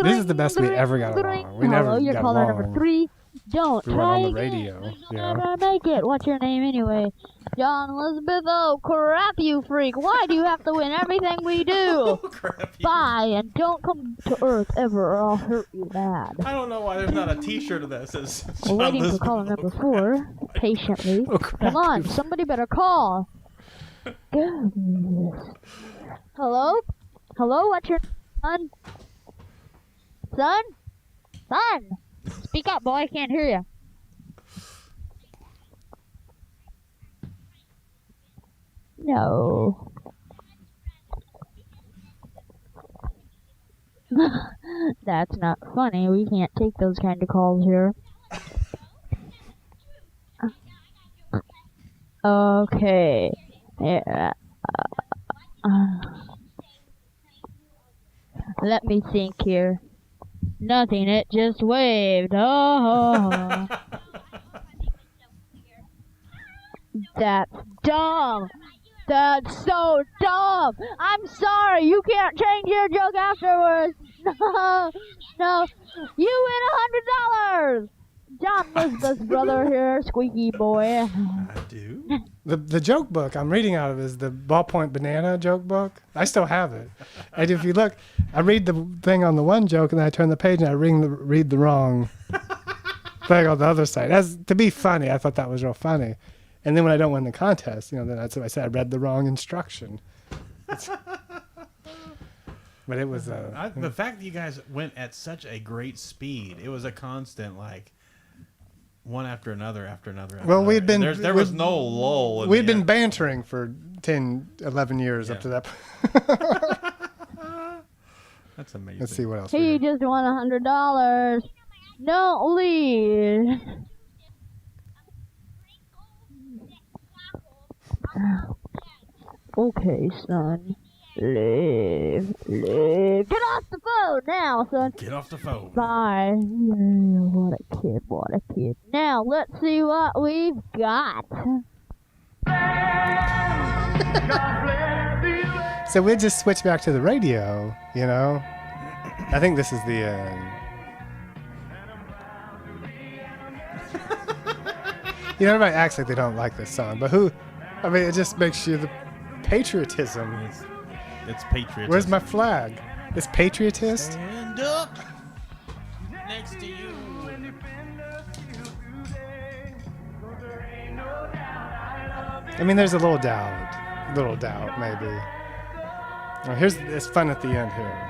This is the best we ever got along. We never Hello, you're got caller along. number 3. Don't We went try on the again. radio. You'll Yeah. never make it. What's your name anyway? John Elizabeth. Oh crap, you freak! Why do you have to win everything we do? Oh, crap. Bye, and don't come to Earth ever, or I'll hurt you bad. I don't know why there's not a T-shirt of that says. We're John waiting for Lisbeth. caller number 4, patiently. Oh, crap. Come on, somebody better call. Goodness. Hello? Hello, what's your son? Son? Son! Speak up, boy, I can't hear you. No. That's not funny. We can't take those kind of calls here. Okay. Yeah. Let me think here. Nothing, it just waved. Oh, that's dumb. That's so dumb. I'm sorry, you can't change your joke afterwards. No, no. You win $100. John Elizabeth's brother here, squeaky boy. I do. The joke book I'm reading out of is the Ballpoint Banana joke book. I still have it. And if you look, I read the thing on the one joke and then I turn the page and I read the wrong thing on the other side. As to be funny, I thought that was real funny. And then when I don't win the contest, then that's what I said. I read the wrong instruction. But it was the fact that you guys went at such a great speed, it was a constant one after another after another. Well, we'd been there was no lull. We'd been bantering for 10, 11 years up to that point. That's amazing. Let's see what else. He just won $100. Don't leave. Okay, son. Leave. Get off the phone now, son. Get off the phone. Bye. Yeah, what a kid. Now, let's see what we've got. So we'll just switch back to the radio, I think this is the end. Everybody acts like they don't like this song, but it just makes you the patriotism. It's patriotism. Where's my flag? It's patriotist? Stand up next to you. There's a little doubt, maybe. It's fun at the end here.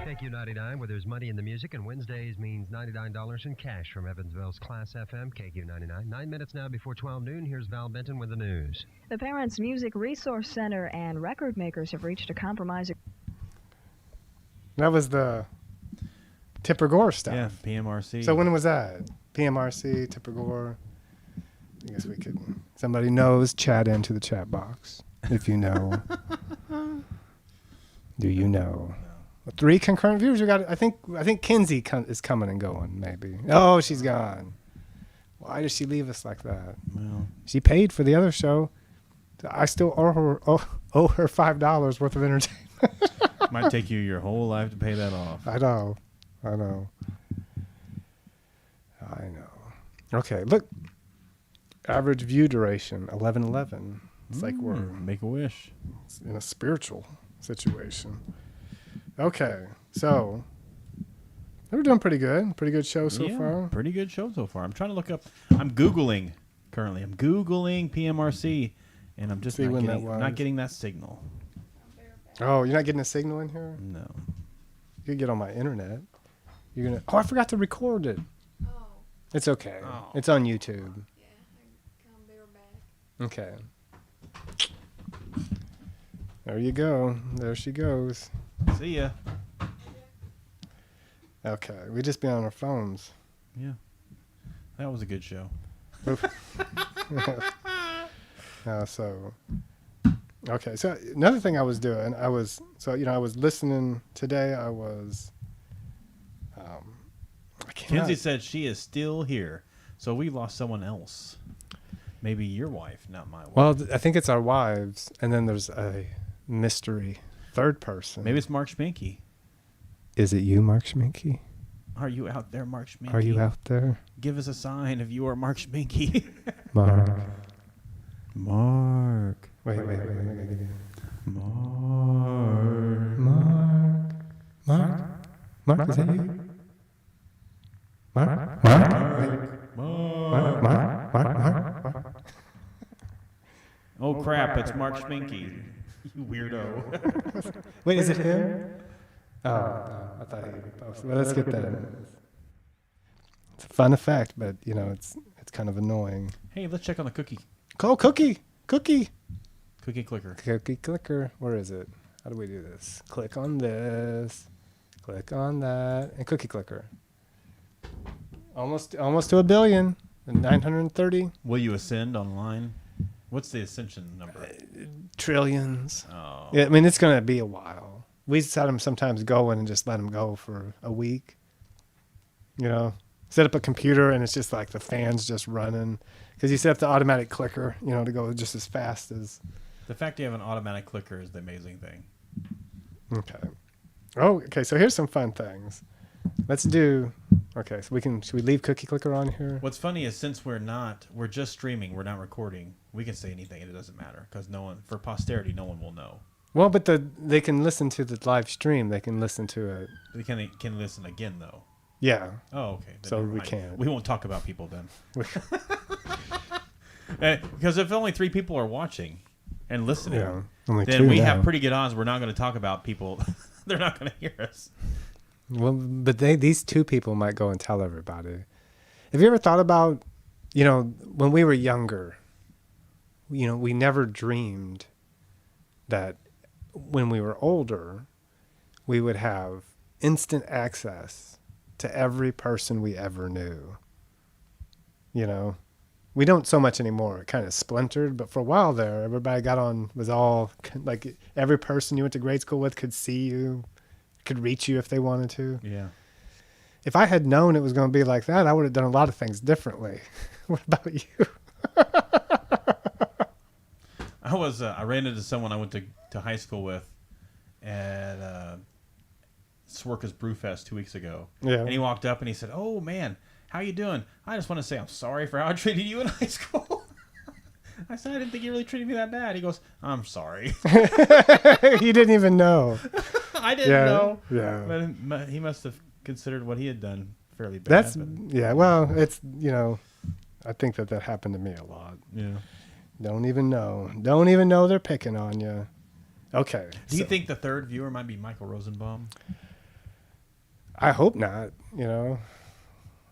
KQ99, where there's money in the music, and Wednesdays means $99 in cash from Evansville's Class FM, KQ99. 9 minutes now before 12 noon. Here's Val Benton with the news. The Parents Music Resource Center and record makers have reached a compromise. That was the Tipper Gore stuff. Yeah, PMRC. So when was that? PMRC, Tipper Gore. I guess we could. Somebody knows. Chat into the chat box if you know. Do you know? 3 concurrent viewers. We got. I think Kinsey is coming and going. Maybe. Oh, she's gone. Why does she leave us like that? Well, she paid for the other show. I still owe her $5 worth of entertainment. might take you your whole life to pay that off. I know. Okay, look. Average view duration 11:11. It's like we're make a wish in a spiritual situation. Okay, so we're doing pretty good. Pretty good show so far. Pretty good show so far. I'm trying to look up. I'm Googling currently. I'm Googling PMRC, and I'm just not getting that signal. Oh, you're not getting a signal in here? No. You could get on my internet. You're gonna. Oh, I forgot to record it. Oh. It's okay. Oh. It's on YouTube. Yeah, I'll be right back. Okay. There you go. There she goes. See ya. Okay, we just be on our phones. Yeah. That was a good show. Okay. So another thing I was doing, I was listening today. Kinsey said she is still here, so we lost someone else. Maybe your wife, not my wife. Well, I think it's our wives, and then there's a mystery third person. Maybe it's Mark Schminke. Is it you, Mark Schminke? Are you out there, Mark Schminke? Are you out there? Give us a sign if you are Mark Schminke. Mark. Wait. Mark, is that you? Mark. Oh crap! It's Mark Schminke. You weirdo. Wait, is it him? Oh, I thought he posted. Well, let's get that in. It's a fun effect, but it's kind of annoying. Hey, let's check on the cookie. Call cookie. Cookie clicker. Cookie clicker. Where is it? How do we do this? Click on this. Click on that. And cookie clicker. Almost to 1 billion. 930. Will you ascend online? What's the ascension number? Trillions. Oh. Yeah, I mean, it's going to be a while. We set them sometimes going and just let them go for a week. You know, set up a computer and it's just like the fans just running. Because you set up the automatic clicker, you know, to go just as fast as. The fact you have an automatic clicker is the amazing thing. Okay. Oh, okay. So here's some fun things. Let's do. Okay, so should we leave Cookie Clicker on here? What's funny is since we're just streaming, we're not recording. We can say anything and it doesn't matter because for posterity, no one will know. Well, but they can listen to the live stream. They can listen to it. They can listen again though. Yeah. Oh, okay. Then So never we mind. can't. We won't talk about people then. Because if only 3 people are watching and listening, Yeah. Only then 2 we now. have pretty good odds we're not going to talk about people. They're not going to hear us. Well, but these 2 people might go and tell everybody. Have you ever thought about, you know, when we were younger, you know, we never dreamed that when we were older, we would have instant access to every person we ever knew. You know, we don't so much anymore. It kind of splintered, but for a while there, everybody was all like every person you went to grade school with could see you, could reach you if they wanted to. Yeah. If I had known it was going to be like that, I would have done a lot of things differently. What about you? I ran into someone I went to high school with at Swerka's Brewfest 2 weeks ago. Yeah. And he walked up and he said, "Oh man, how you doing? I just want to say I'm sorry for how I treated you in high school." I said, "I didn't think you really treated me that bad." He goes, "I'm sorry." You didn't even know. I didn't know. Yeah. But he must have considered what he had done fairly bad. Well, it's, you know, I think that happened to me a lot. Yeah. Don't even know they're picking on you. Okay. Do you think the third viewer might be Michael Rosenbaum? I hope not, you know.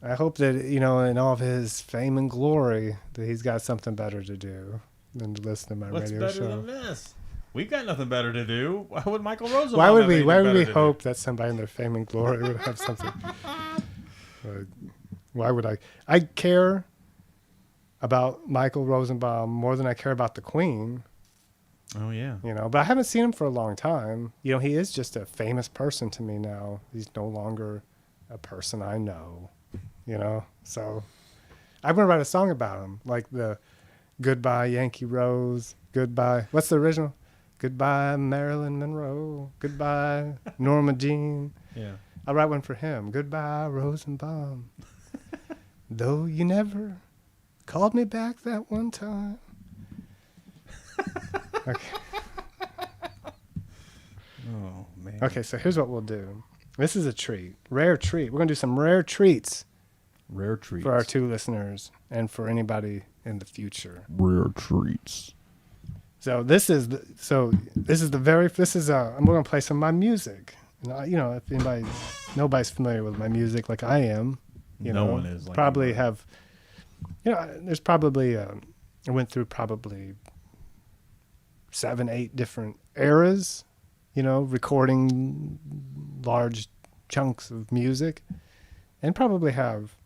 I hope that, you know, in all of his fame and glory, that he's got something better to do than to listen to my What's radio better show. than this? We've got nothing better to do. Why would Michael Rosenbaum Why would have we anything hope that somebody in their fame and glory would have something? Why would I? I care about Michael Rosenbaum more than I care about the Queen. Oh, yeah. You know, but I haven't seen him for a long time. You know, he is just a famous person to me now. He's no longer a person I know, you know? So I'm going to write a song about him, like the Goodbye Yankee Rose, Goodbye. What's the original? Goodbye Marilyn Monroe, Goodbye Norma Jean. Yeah. I'll write one for him. Goodbye Rosenbaum. Though you never called me back that one time. Okay. Oh, man. Okay, so here's what we'll do. This is a treat, rare treat. We're going to do some rare treats Rare treats. for our 2 listeners and for anybody in the future. Rare treats. So this is I'm going to play some of my music. And you know, if nobody's familiar with my music like I am, No one is. Like probably you are. have, you know, there's probably, I went through probably 7, 8 different eras, you know, recording large chunks of music, and probably have,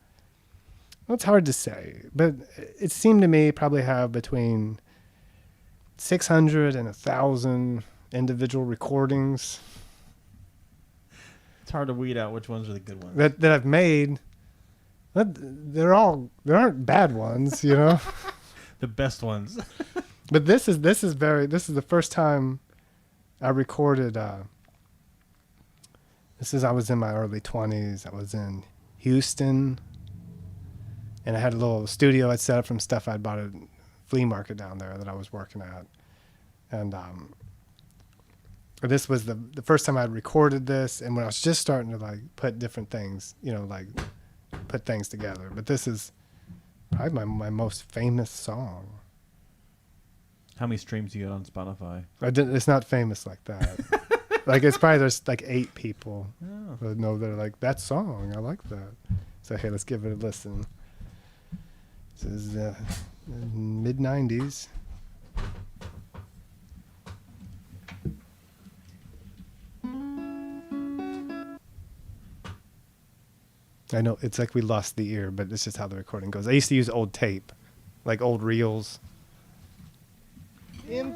well, it's hard to say, but it seemed to me probably have between 600 and 1,000 individual recordings It's hard to weed out which ones are the good ones. that I've made. But there aren't bad ones, you know. The best ones. But this is the first time I recorded. I was in my early 20s. I was in Houston, and I had a little studio I'd set up from stuff I'd bought at a flea market down there that I was working at, and this was the first time I'd recorded this, and when I was just starting to like put different things, you know, like put things together. But this is probably my most famous song. How many streams do you get on Spotify? It's not famous like that. Like it's probably there's like 8 people Oh. that know that are like that song. I like that. So hey, let's give it a listen. This is mid 90s. I know it's like we lost the ear, but it's just how the recording goes. I used to use old tape, like old reels.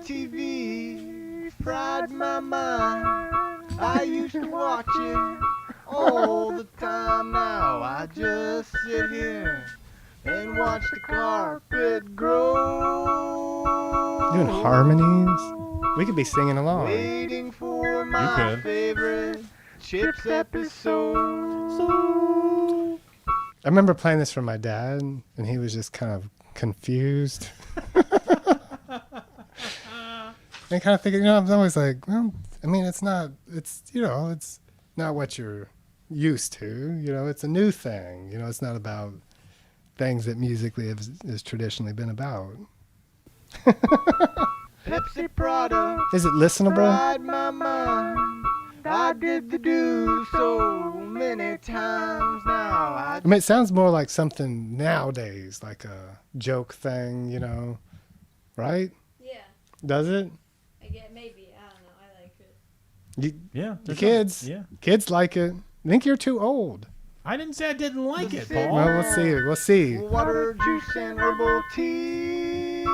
TV fried my mind. I used to watch it all the time. Now I just sit here and watch the carpet grow. Doing harmonies? We could be singing along. Waiting for my could. favorite Chips episode. I remember playing this for my dad, and he was just kind of confused. And kind of thinking, I was always like, well, I mean, it's not what you're used to. It's a new thing. It's not about things that musically has traditionally been about. Pepsi product Is it listenable? fried my mind. I did the do so many times now. I mean, it sounds more like something nowadays, like a joke thing, right? Yeah, Does it? I get maybe. I don't know. I like it. Yeah. The there's kids, some- yeah. kids like it. I think you're too old. I didn't say I didn't like it, Paul. Well, we'll see. We'll see. Water, juice, and herbal tea.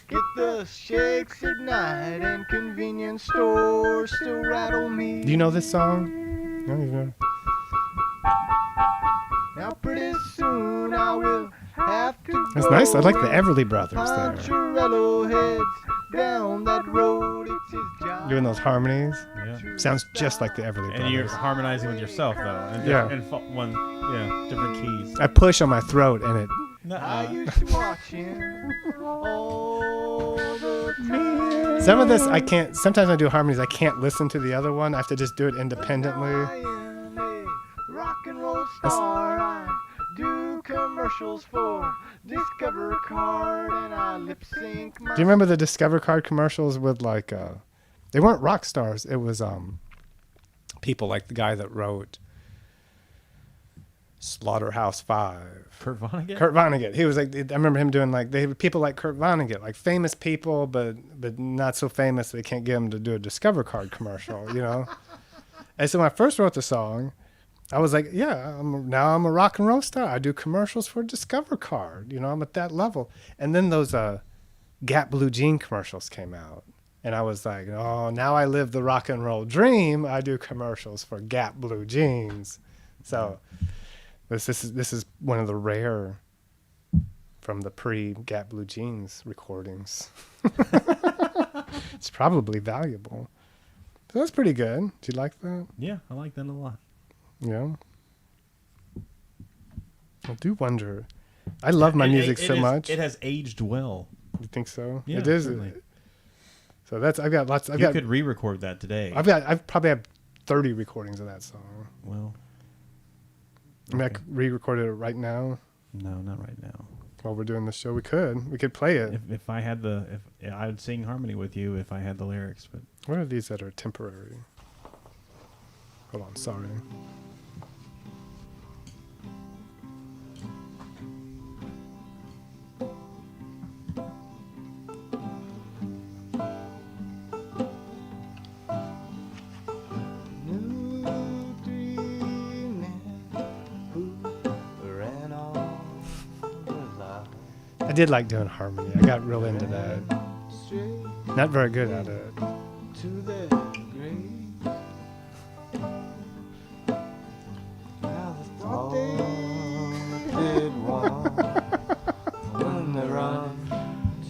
Get the shakes at night, and convenience stores still rattle me. Do you know this song? No, you know. Now pretty soon I will have to That's go nice. I like the and Everly Brothers there. Poncherello heads down that road. It's his job. Doing those harmonies. Yeah. Sounds just like the Everly And you're Brothers. harmonizing with yourself, though. And Yeah. different keys. I push on my throat, and it. I used to watch him all the time. Some of this I can't. Sometimes I do harmonies. I can't listen to the other one. I have to just do it independently. I am a rock and roll star. I do commercials for Discover Card, and I lip sync my. Do you remember the Discover Card commercials with like? They weren't rock stars. It was people like the guy that wrote Slaughterhouse-Five. Kurt Vonnegut? Kurt Vonnegut. He was like, I remember him doing like, they had people like Kurt Vonnegut, like famous people, but not so famous they can't get him to do a Discover Card commercial, And so when I first wrote the song, I was like, yeah, now I'm a rock and roll star. I do commercials for Discover Card. I'm at that level. And then those Gap Blue Jean commercials came out. And I was like, oh, now I live the rock and roll dream. I do commercials for Gap Blue Jeans. So this is one of the rare from the pre-Gap Blue Jeans recordings. It's probably valuable. So that's pretty good. Do you like that? Yeah, I like that a lot. Yeah. I do wonder. I love my music so much. It has aged well. You think so? Yeah, it is. certainly. So I've got lots. You could re-record that today. I probably have 30 recordings of that song. Well, I mean, I could re-record it right now. no, not right now. While we're doing the show, we could play it. If I had if I'd sing harmony with you if I had the lyrics, but What are these that are temporary? Hold on, sorry. I did like doing harmony. I got real into that. Not very good at it. To the grave. Now the thought they did one when they run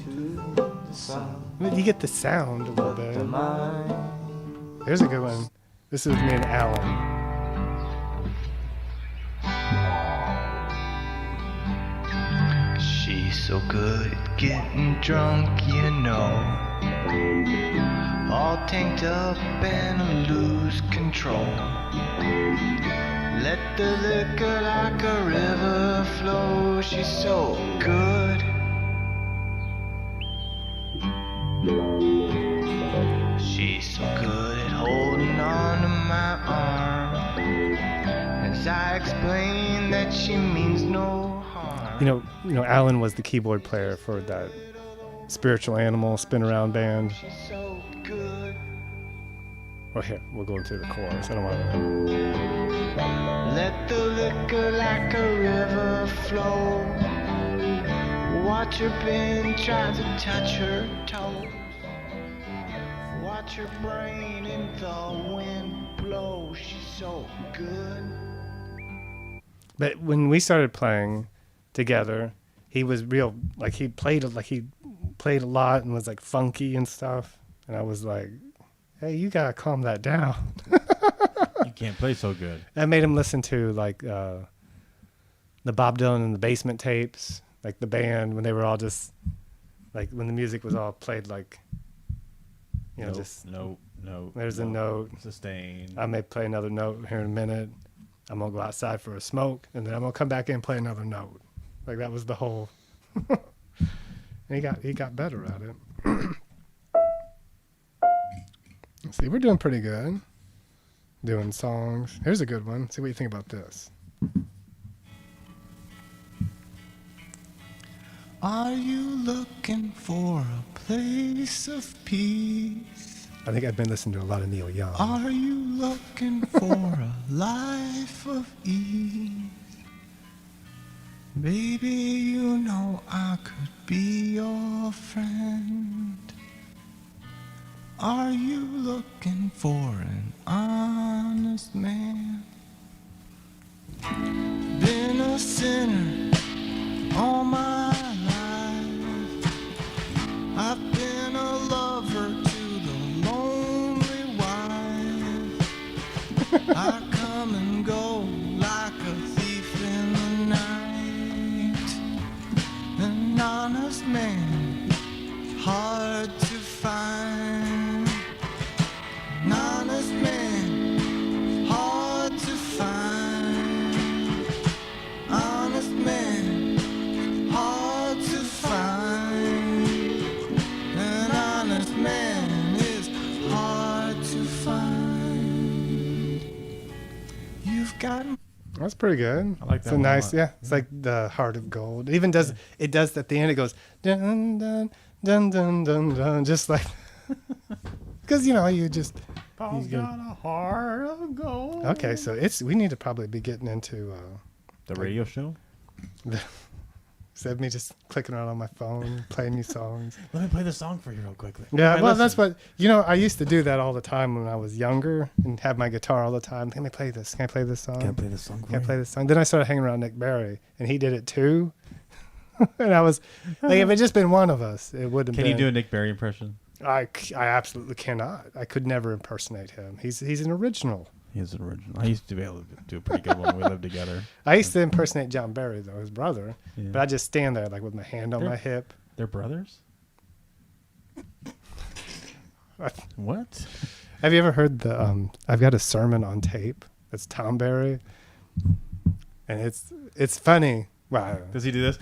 to the sun. You get the sound a little The bit. mind. Here's a good one. This is me and Alan. She's so good at getting drunk, all tanked up and lose control. Let the liquor like a river flow. She's so good. She's so good at holding on to my arm as I explain that she means no harm. You know, Alan was the keyboard player for that Spiritual Animal spin around band. She's so good. Oh, here, we'll go into the chorus. I don't want to. Let the liquor like a river flow. Watch her pin try to touch her toes. Watch her brain in the wind blow. She's so good. But when we started playing together, he was real, like he played a lot and was like funky and stuff. And I was like, hey, you gotta calm that down. You can't play so good. I made him listen to like the Bob Dylan and the Basement tapes, like the band when they were all just like when the music was all played like, you know, just note. There's a note. Sustain. I may play another note here in a minute. I'm gonna go outside for a smoke, and then I'm gonna come back in and play another note. Like that was the whole. And he got better at it. Let's see, we're doing pretty good. Doing songs. Here's a good one. See what you think about this. Are you looking for a place of peace? I think I've been listening to a lot of Neil Young. Are you looking for a life of ease? Baby, you know I could be your friend. Are you looking for an honest man? Been a sinner all my life. I've been a lover to the lonely wife. I come and go like a thief in the night. An honest man, hard to find. An honest man, hard to find. Honest man, hard to find. An honest man is hard to find. You've got. That's pretty good. I like It's that a one a nice, lot. yeah. It's like the Heart of Gold. It even does. It does at the end. It goes dun dun dun dun dun dun, just like because you know you just. Paul's got a heart of gold. Okay, so we need to probably be getting into The radio show? instead of me just clicking around on my phone, playing me songs. Let me play the song for you real quickly. Yeah, Okay, well, listen. that's what I used to do that all the time when I was younger and have my guitar all the time. Can I play this? Can I play this song? Can I play this song for Can I you? play this song? Then I started hanging around Nick Berry, and he did it too. And I was like, if it just been one of us, it would have been. Can you do a Nick Berry impression? I absolutely cannot. I could never impersonate him. He's an original. He's an original. I used to be able to do a pretty good one when we lived together. I used to impersonate John Berry, though, his brother. Yeah. But I just stand there like with my hand on my hip. They're brothers? What? Have you ever heard the I've got a sermon on tape that's Tom Berry, and it's funny. Wow. Does he do this?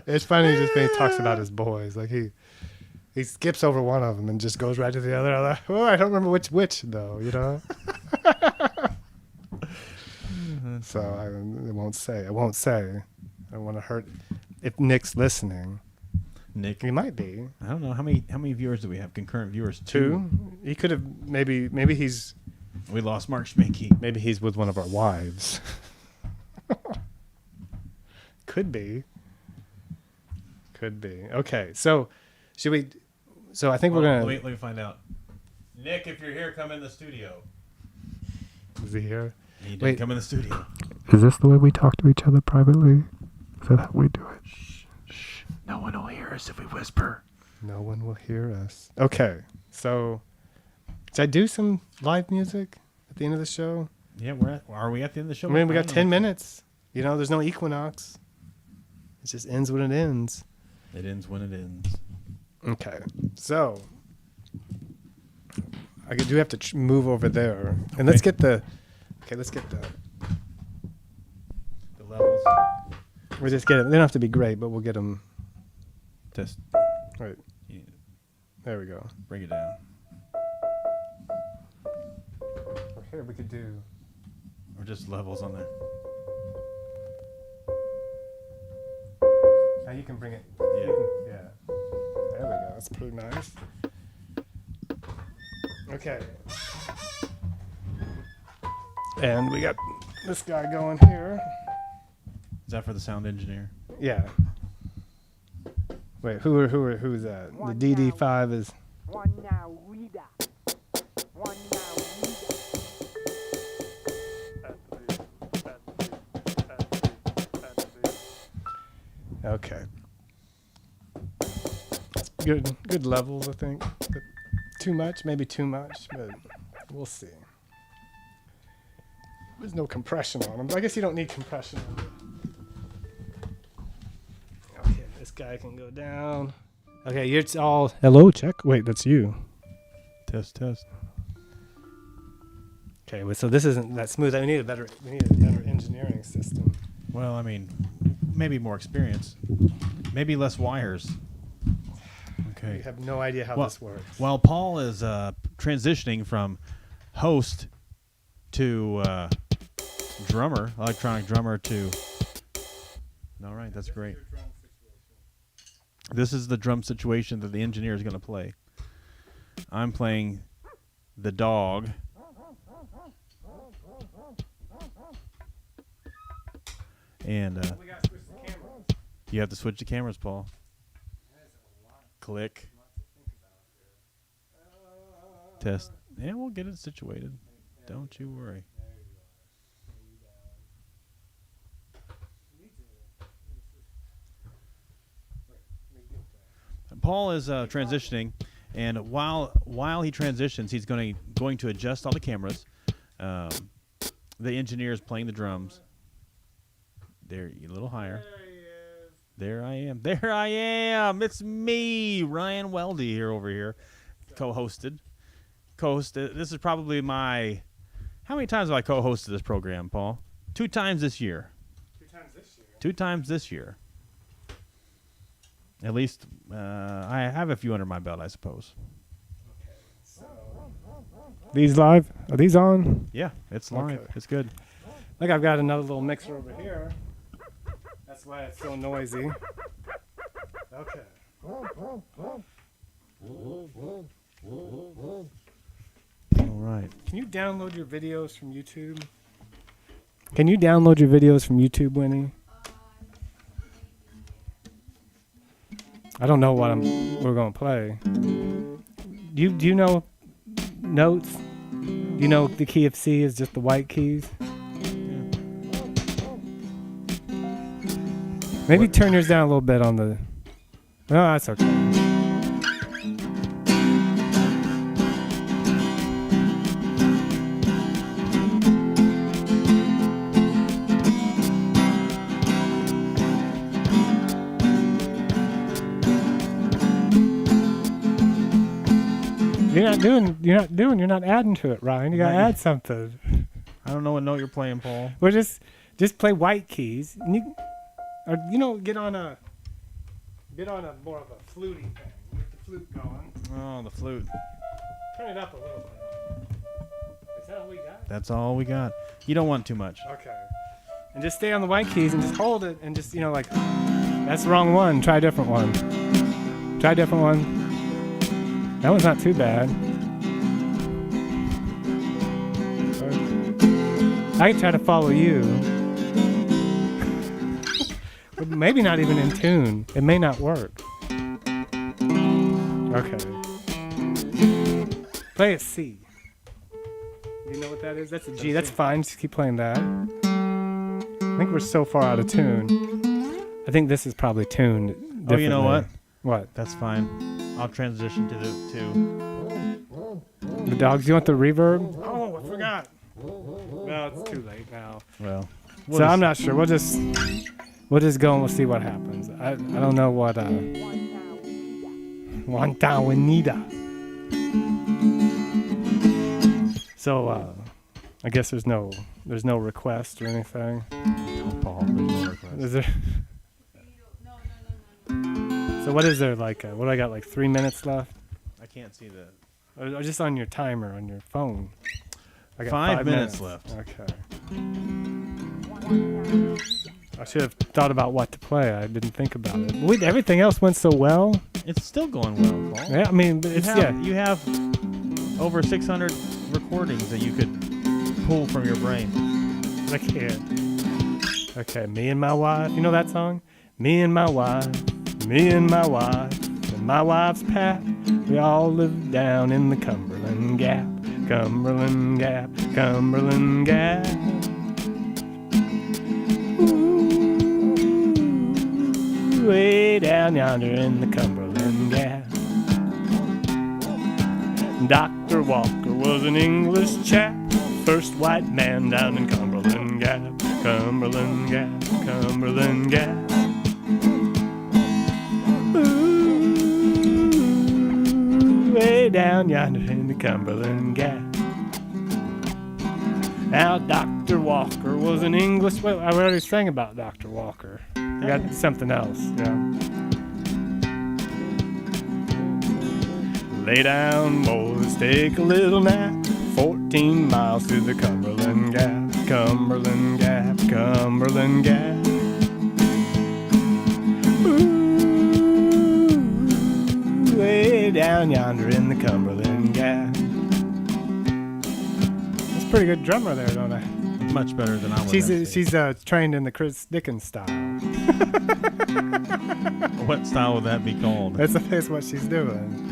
It's funny just when he talks about his boys. Like he skips over one of them and just goes right to the other. I'm like, oh, I don't remember which though, you know. So I won't say. I don't want to hurt. If Nick's listening, Nick, he might be. I don't know how many viewers do we have? Concurrent viewers? Two. He could have maybe he's We lost Mark Schminke. maybe he's with one of our wives. Could be. Okay, so should we? So I think we're gonna. Let me find out. Nick, if you're here, come in the studio. Is he here? He didn't Wait. come in the studio. Is this the way we talk to each other privately? Is that how we do it? Shh. No one will hear us if we whisper. No one will hear us. Okay, so should I do some live music at the end of the show? Yeah, are we at the end of the show? I mean, we got don't 10 know. minutes. You know, there's no equinox. It just ends when it ends. It ends when it ends. Okay, so I do have to move over there, and let's get the. Okay, let's get the. The levels. We'll just get it. They don't have to be great, but we'll get them. Test. Right. Yeah, There we go. bring it down. Here we could do. Or just levels on there. Now you can bring it. Yeah. Yeah. There we go. That's pretty nice. Okay. And we got this guy going here. Is that for the sound engineer? Yeah. Wait, who's that? The DD5 is. One now, reader. One now, reader. Okay. Good levels, I think. But too much, maybe too much, but we'll see. There's no compression on them. I guess you don't need compression on them. Okay, this guy can go down. Okay, it's all. Hello, check. Wait, that's you. Test. Okay, well, so this isn't that smooth. We need a better engineering system. Well, I mean, maybe more experience. Maybe less wires. Okay. We have no idea how this works. While Paul is transitioning from host to drummer, electronic drummer to... All right, that's great. This is the drum situation that the engineer is going to play. I'm playing the dog. And you have to switch the cameras, Paul. Click. Test. Yeah, we'll get it situated. Don't you worry. Paul is transitioning, and while he transitions, he's going to adjust all the cameras. The engineer is playing the drums. There, a little higher. There I am. There I am. It's me, Ryan Weldy, over here, co-hosted. This is probably my. How many times have I co-hosted this program, Paul? 2 times this year. 2 times this year. 2 times this year. At least I have a few under my belt, I suppose. Okay, so these live? Are these on? Yeah, it's live. Okay. It's good. Like I've got another little mixer over here. That's why it's so noisy. Okay. All right. Can you download your videos from YouTube? Can you download your videos from YouTube, Winnie? I don't know what we're gonna play. Do you know notes? Do you know the key of C is just the white keys? Maybe turn yours down a little bit on the. No, that's okay. You're not adding to it, Ryan. You gotta add something. I don't know what note you're playing, Paul. Well, just play white keys. And get on a more of a fluty thing. Get the flute going. Oh, the flute. Turn it up a little bit. Is that all we got? That's all we got. You don't want too much. Okay. And just stay on the white keys and just hold it and just that's the wrong one. Try a different one. Try a different one. That one's not too bad. I can try to follow you. But maybe not even in tune. It may not work. Okay. Play a C. You know what that is? That's a G. That's fine. Just keep playing that. I think we're so far out of tune. I think this is probably tuned differently. Oh, you know what? What? That's fine. I'll transition to the dogs. You want the reverb? Oh, I forgot. No, it's too late now. Well, so I'm not sure. We'll just go and we'll see what happens. I don't know what. One down we need. So I guess there's no request or anything. Oh, Paul, there's no request. Is there? So what is there what do I got 3 minutes left? I can't see that. Or just on your timer on your phone. I got 5 minutes left. Okay. I should have thought about what to play. I didn't think about it. Everything else went so well. It's still going well, Paul. Yeah, I mean, You have over 600 recordings that you could pull from your brain. I can't. Okay, me and my wife. You know that song? Me and my wife, me and my wife, and my wife's Pat. We all live down in the Cumberland Gap. Cumberland Gap, Cumberland Gap. Ooh, way down yonder in the Cumberland Gap. Dr. Walker was an English chap, first white man down in Cumberland Gap. Cumberland Gap, Cumberland Gap. Ooh, way down yonder in the Cumberland Gap. Now, Dr. Walker was an English... Well, I already sang about Dr. Walker. I got something else, yeah. Lay down, boys, take a little nap. 14 miles through the Cumberland Gap. Cumberland Gap, Cumberland Gap. Ooh, way down yonder in the Cumberland Gap. That's a pretty good drummer there, don't I? Much better than I would. She's trained in the Chris Dickens style. What style would that be called? That's what she's doing.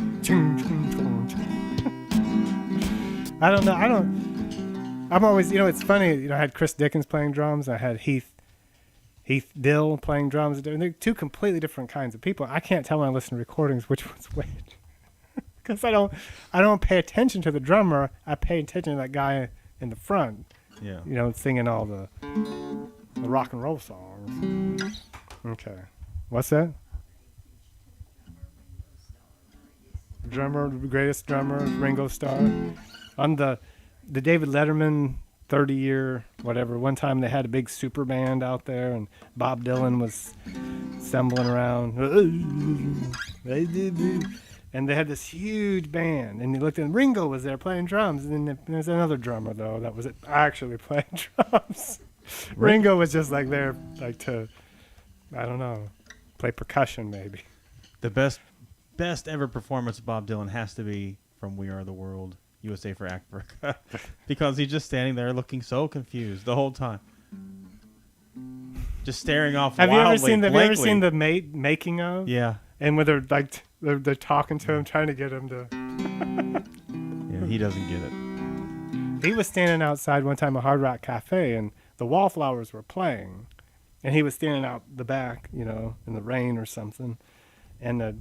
I don't know. I'm always, it's funny. I had Chris Dickens playing drums. I had Heath Dill playing drums. They're two completely different kinds of people. I can't tell when I listen to recordings which one's which, because I don't pay attention to the drummer. I pay attention to that guy in the front. Yeah. Singing all the rock and roll songs. Okay, what's that? Drummer, the greatest drummer, Ringo Starr. On the David Letterman 30-year whatever, one time they had a big super band out there, and Bob Dylan was stumbling around. And they had this huge band, and you looked and Ringo was there playing drums, and then there's another drummer, though, that was actually playing drums. Ringo was just like there, like to, I don't know, play percussion maybe. The best ever performance of Bob Dylan has to be from We Are the World, USA for Africa, because he's just standing there looking so confused the whole time, just staring off Have wildly. Have you ever seen the making of? Yeah. And where they're like they're talking to him, trying to get him to. Yeah, he doesn't get it. He was standing outside one time at Hard Rock Cafe, and the Wallflowers were playing, and he was standing out the back, in the rain or something, and the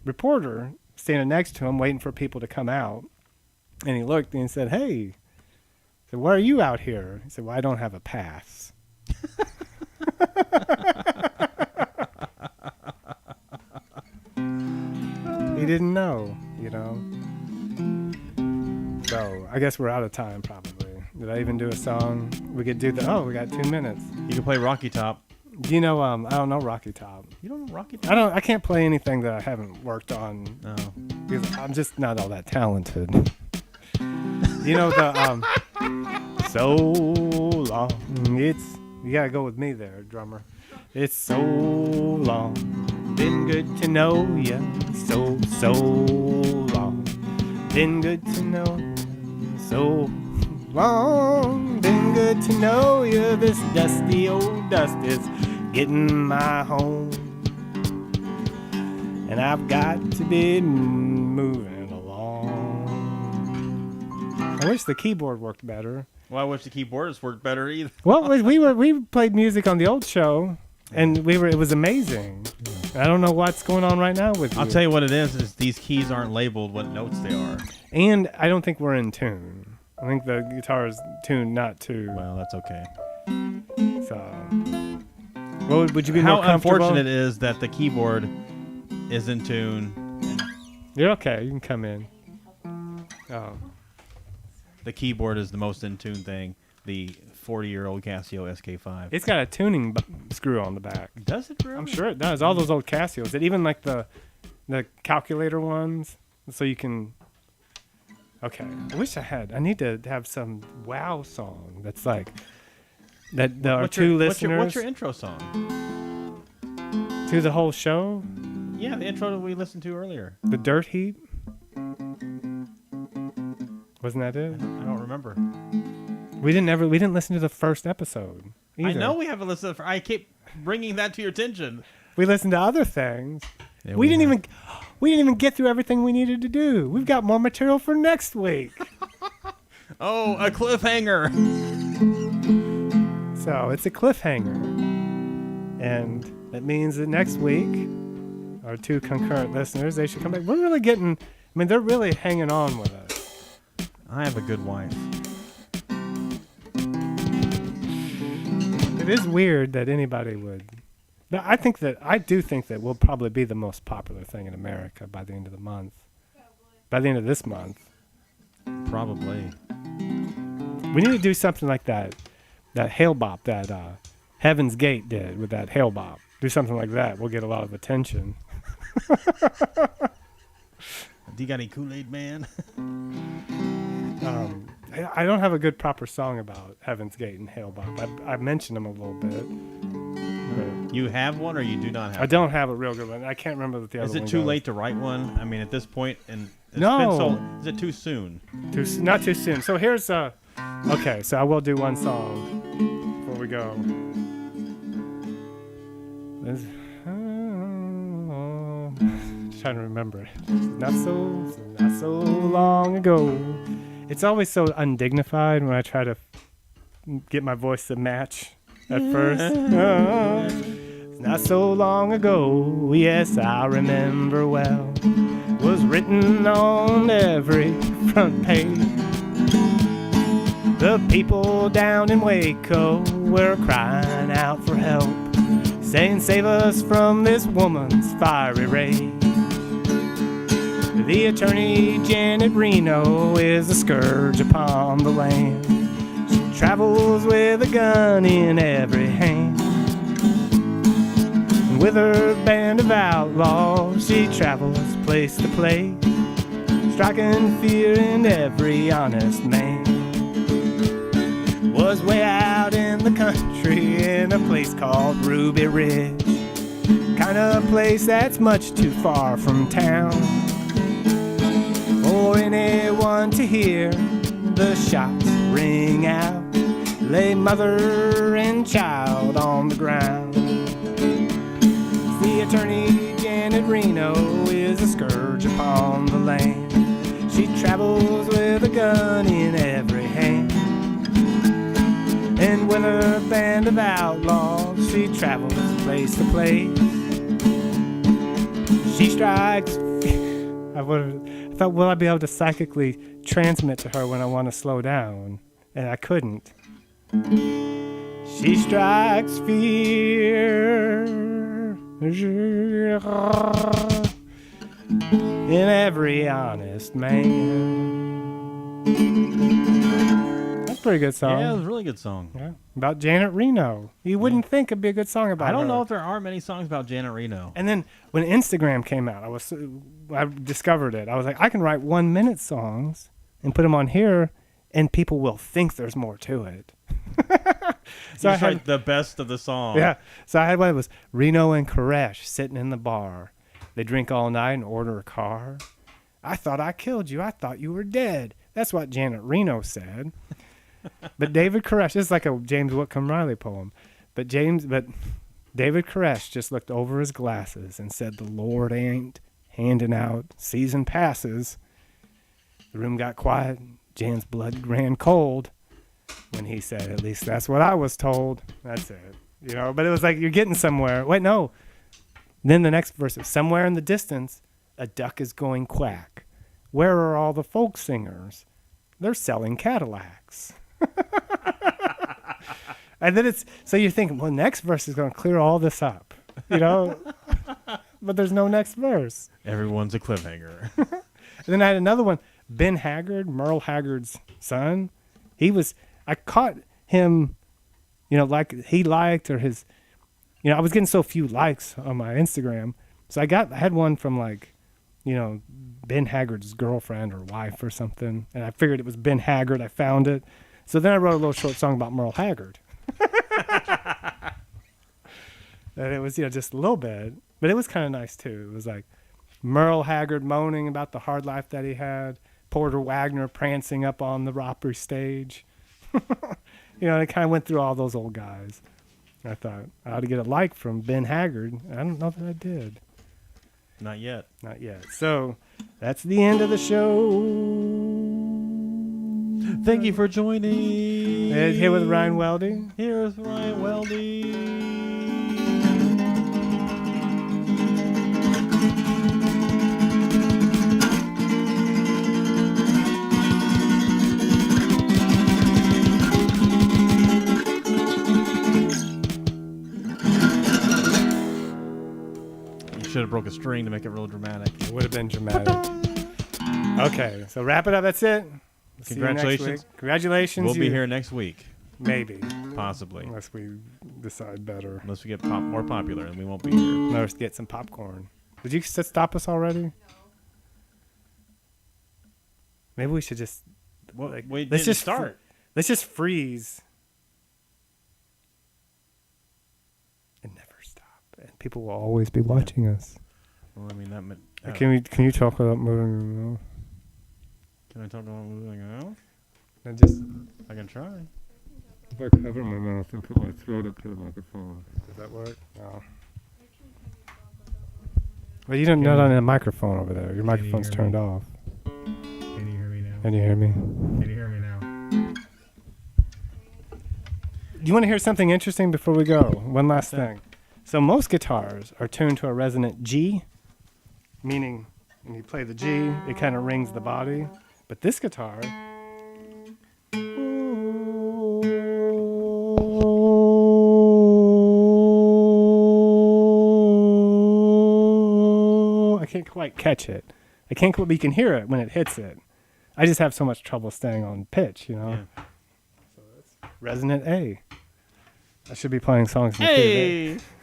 reporter standing next to him, waiting for people to come out, and he looked and he said, "Hey," he said, "why are you out here?" He said, "Well, I don't have a pass." He didn't know, So I guess we're out of time, probably. Did I even do a song? We could do we got 2 minutes. You can play Rocky Top. Do you know? I don't know Rocky Top. You don't know Rocky Top? I can't play anything that I haven't worked on. No, because I'm just not all that talented. The so long. You gotta go with me there, drummer. It's so long. Been good to know ya. So long. Been good to know ya. So long. Been good to know ya. This dusty old dust is getting my home, and I've got to be moving along. I wish the keyboard worked better. Well, I wish the keyboardists worked better either. Well, we played music on the old show, and it was amazing. I don't know what's going on right now with you. I'll tell you what it is these keys aren't labeled what notes they are. And I don't think we're in tune. I think the guitar is tuned not to. Well, that's okay. So, would you be How more comfortable? unfortunate it is that the keyboard is in tune. You're okay. You can come in. Oh. The keyboard is the most in tune thing. The 40-year-old Casio SK5. It's got a tuning screw on the back. Does it really? I'm sure it does. All those old Casios. It even like the calculator ones, so you can. Okay, I wish I had. I need to have some wow song that's like that. There are two listeners. What's your intro song? To the whole show? Yeah, the intro that we listened to earlier. The Dirt Heap. Wasn't that it? I don't remember. We didn't listen to the first episode. either. I know we haven't listened. I keep bringing that to your attention. We listened to other things. Yeah, we didn't even get through everything we needed to do. We've got more material for next week. Oh, a cliffhanger. So it's a cliffhanger. And that means that next week, our 2 concurrent listeners, they should come back. We're really getting, they're really hanging on with us. I have a good wife. It is weird that anybody would. But I do think that we'll probably be the most popular thing in America by the end of the month. By the end of this month. Probably. We need to do something like that Hail Bop that Heaven's Gate did with that Hail Bop. Do something like that. We'll get a lot of attention. Do you got any Kool-Aid Man? I don't have a good proper song about Heaven's Gate and Hail Bop. I mentioned them a little bit. You have one, or you do not have? I don't have a real good one. I can't remember what the other one Is it too goes. late to write one? I mean, at this point, and it's No. been so. Is it too soon? Not too soon. So here's okay. So I will do one song before we go. Trying to remember it. Not so long ago. It's always so undignified when I try to get my voice to match at first. It's not so long ago, yes, I remember well. Was written on every front page. The people down in Waco were crying out for help, saying, save us from this woman's fiery rage. The attorney, Janet Reno, is a scourge upon the land. She travels with a gun in every hand. And with her band of outlaws, she travels place to place, striking fear in every honest man. Was way out in the country in a place called Ruby Ridge, kind of place that's much too far from town for anyone to hear the shots ring out, lay mother and child on the ground. The attorney, Janet Reno, is a scourge upon the land. She travels with a gun in every hand. And with her band of outlaws, she travels place to place. She strikes. I thought, will I be able to psychically transmit to her when I want to slow down? And I couldn't. She strikes fear in every honest man. That's a pretty good song. Yeah, it was a really good song. Yeah. About Janet Reno. You wouldn't think it'd be a good song about her. I don't know if there are many songs about Janet Reno. And then when Instagram came out, I discovered it. I was like, I can write 1-minute songs and put them on here, and people will think there's more to it. So I had the best of the song. Yeah. So I had one that was Reno and Koresh sitting in the bar. They drink all night and order a car. I thought I killed you. I thought you were dead. That's what Janet Reno said. But David Koresh, this is like a James Whitcomb Riley poem. But David Koresh just looked over his glasses and said, the Lord ain't handing out season passes. The room got quiet. Jan's blood ran cold when he said, at least that's what I was told. That's it. You know, but it was like, you're getting somewhere. Wait, no. Then the next verse is, somewhere in the distance, a duck is going quack. Where are all the folk singers? They're selling Cadillacs. And then so you're thinking, well, next verse is going to clear all this up, you know? But there's no next verse. Everyone's a cliffhanger. And then I had another one, Ben Haggard, Merle Haggard's son. I caught him, you know, like he liked, or his, you know, I was getting so few likes on my Instagram. So I had one from like, you know, Ben Haggard's girlfriend or wife or something. And I figured it was Ben Haggard. I found it. So then I wrote a little short song about Merle Haggard. And it was, you know, just a little bit, but it was kind of nice too. It was like Merle Haggard moaning about the hard life that he had. Porter Wagner prancing up on the Opry stage. You You know, I kind of went through all those old guys. I thought I ought to get a like from Ben Haggard. I don't know that I did. Not yet. Not yet. So that's the end of the show. Thank you for joining. Here with Ryan Weldy. Here's Ryan Weldy. Should have broke a string to make it real dramatic. It would have been dramatic. Okay, so wrap it up. That's it. See you next Congratulations. week. Congratulations. We'll be here next week. Maybe. Possibly. Unless we decide better. Unless we get more popular, and we won't be here. Let's get some popcorn. Did you stop us already? No. Maybe we should just. Well, let's just start. Let's just freeze. And never stop. And people will always be watching us. Well, I mean that. Can you talk about moving your mouth? Can I talk about moving out? I can try. If I cover my mouth and put my throat up to the microphone, does that work? No. Well, you don't know on a microphone over there. Your microphone's turned off. Can you hear me now? Can you hear me? Can you hear me now? Do you want to hear something interesting before we go? One last thing. So most guitars are tuned to a resonant G, meaning when you play the G, it kind of rings the body. But this guitar, I can't quite catch it. But you can hear it when it hits it. I just have so much trouble staying on pitch, you know. Yeah. So that's resonant A. I should be playing songs in the Hey! key of A.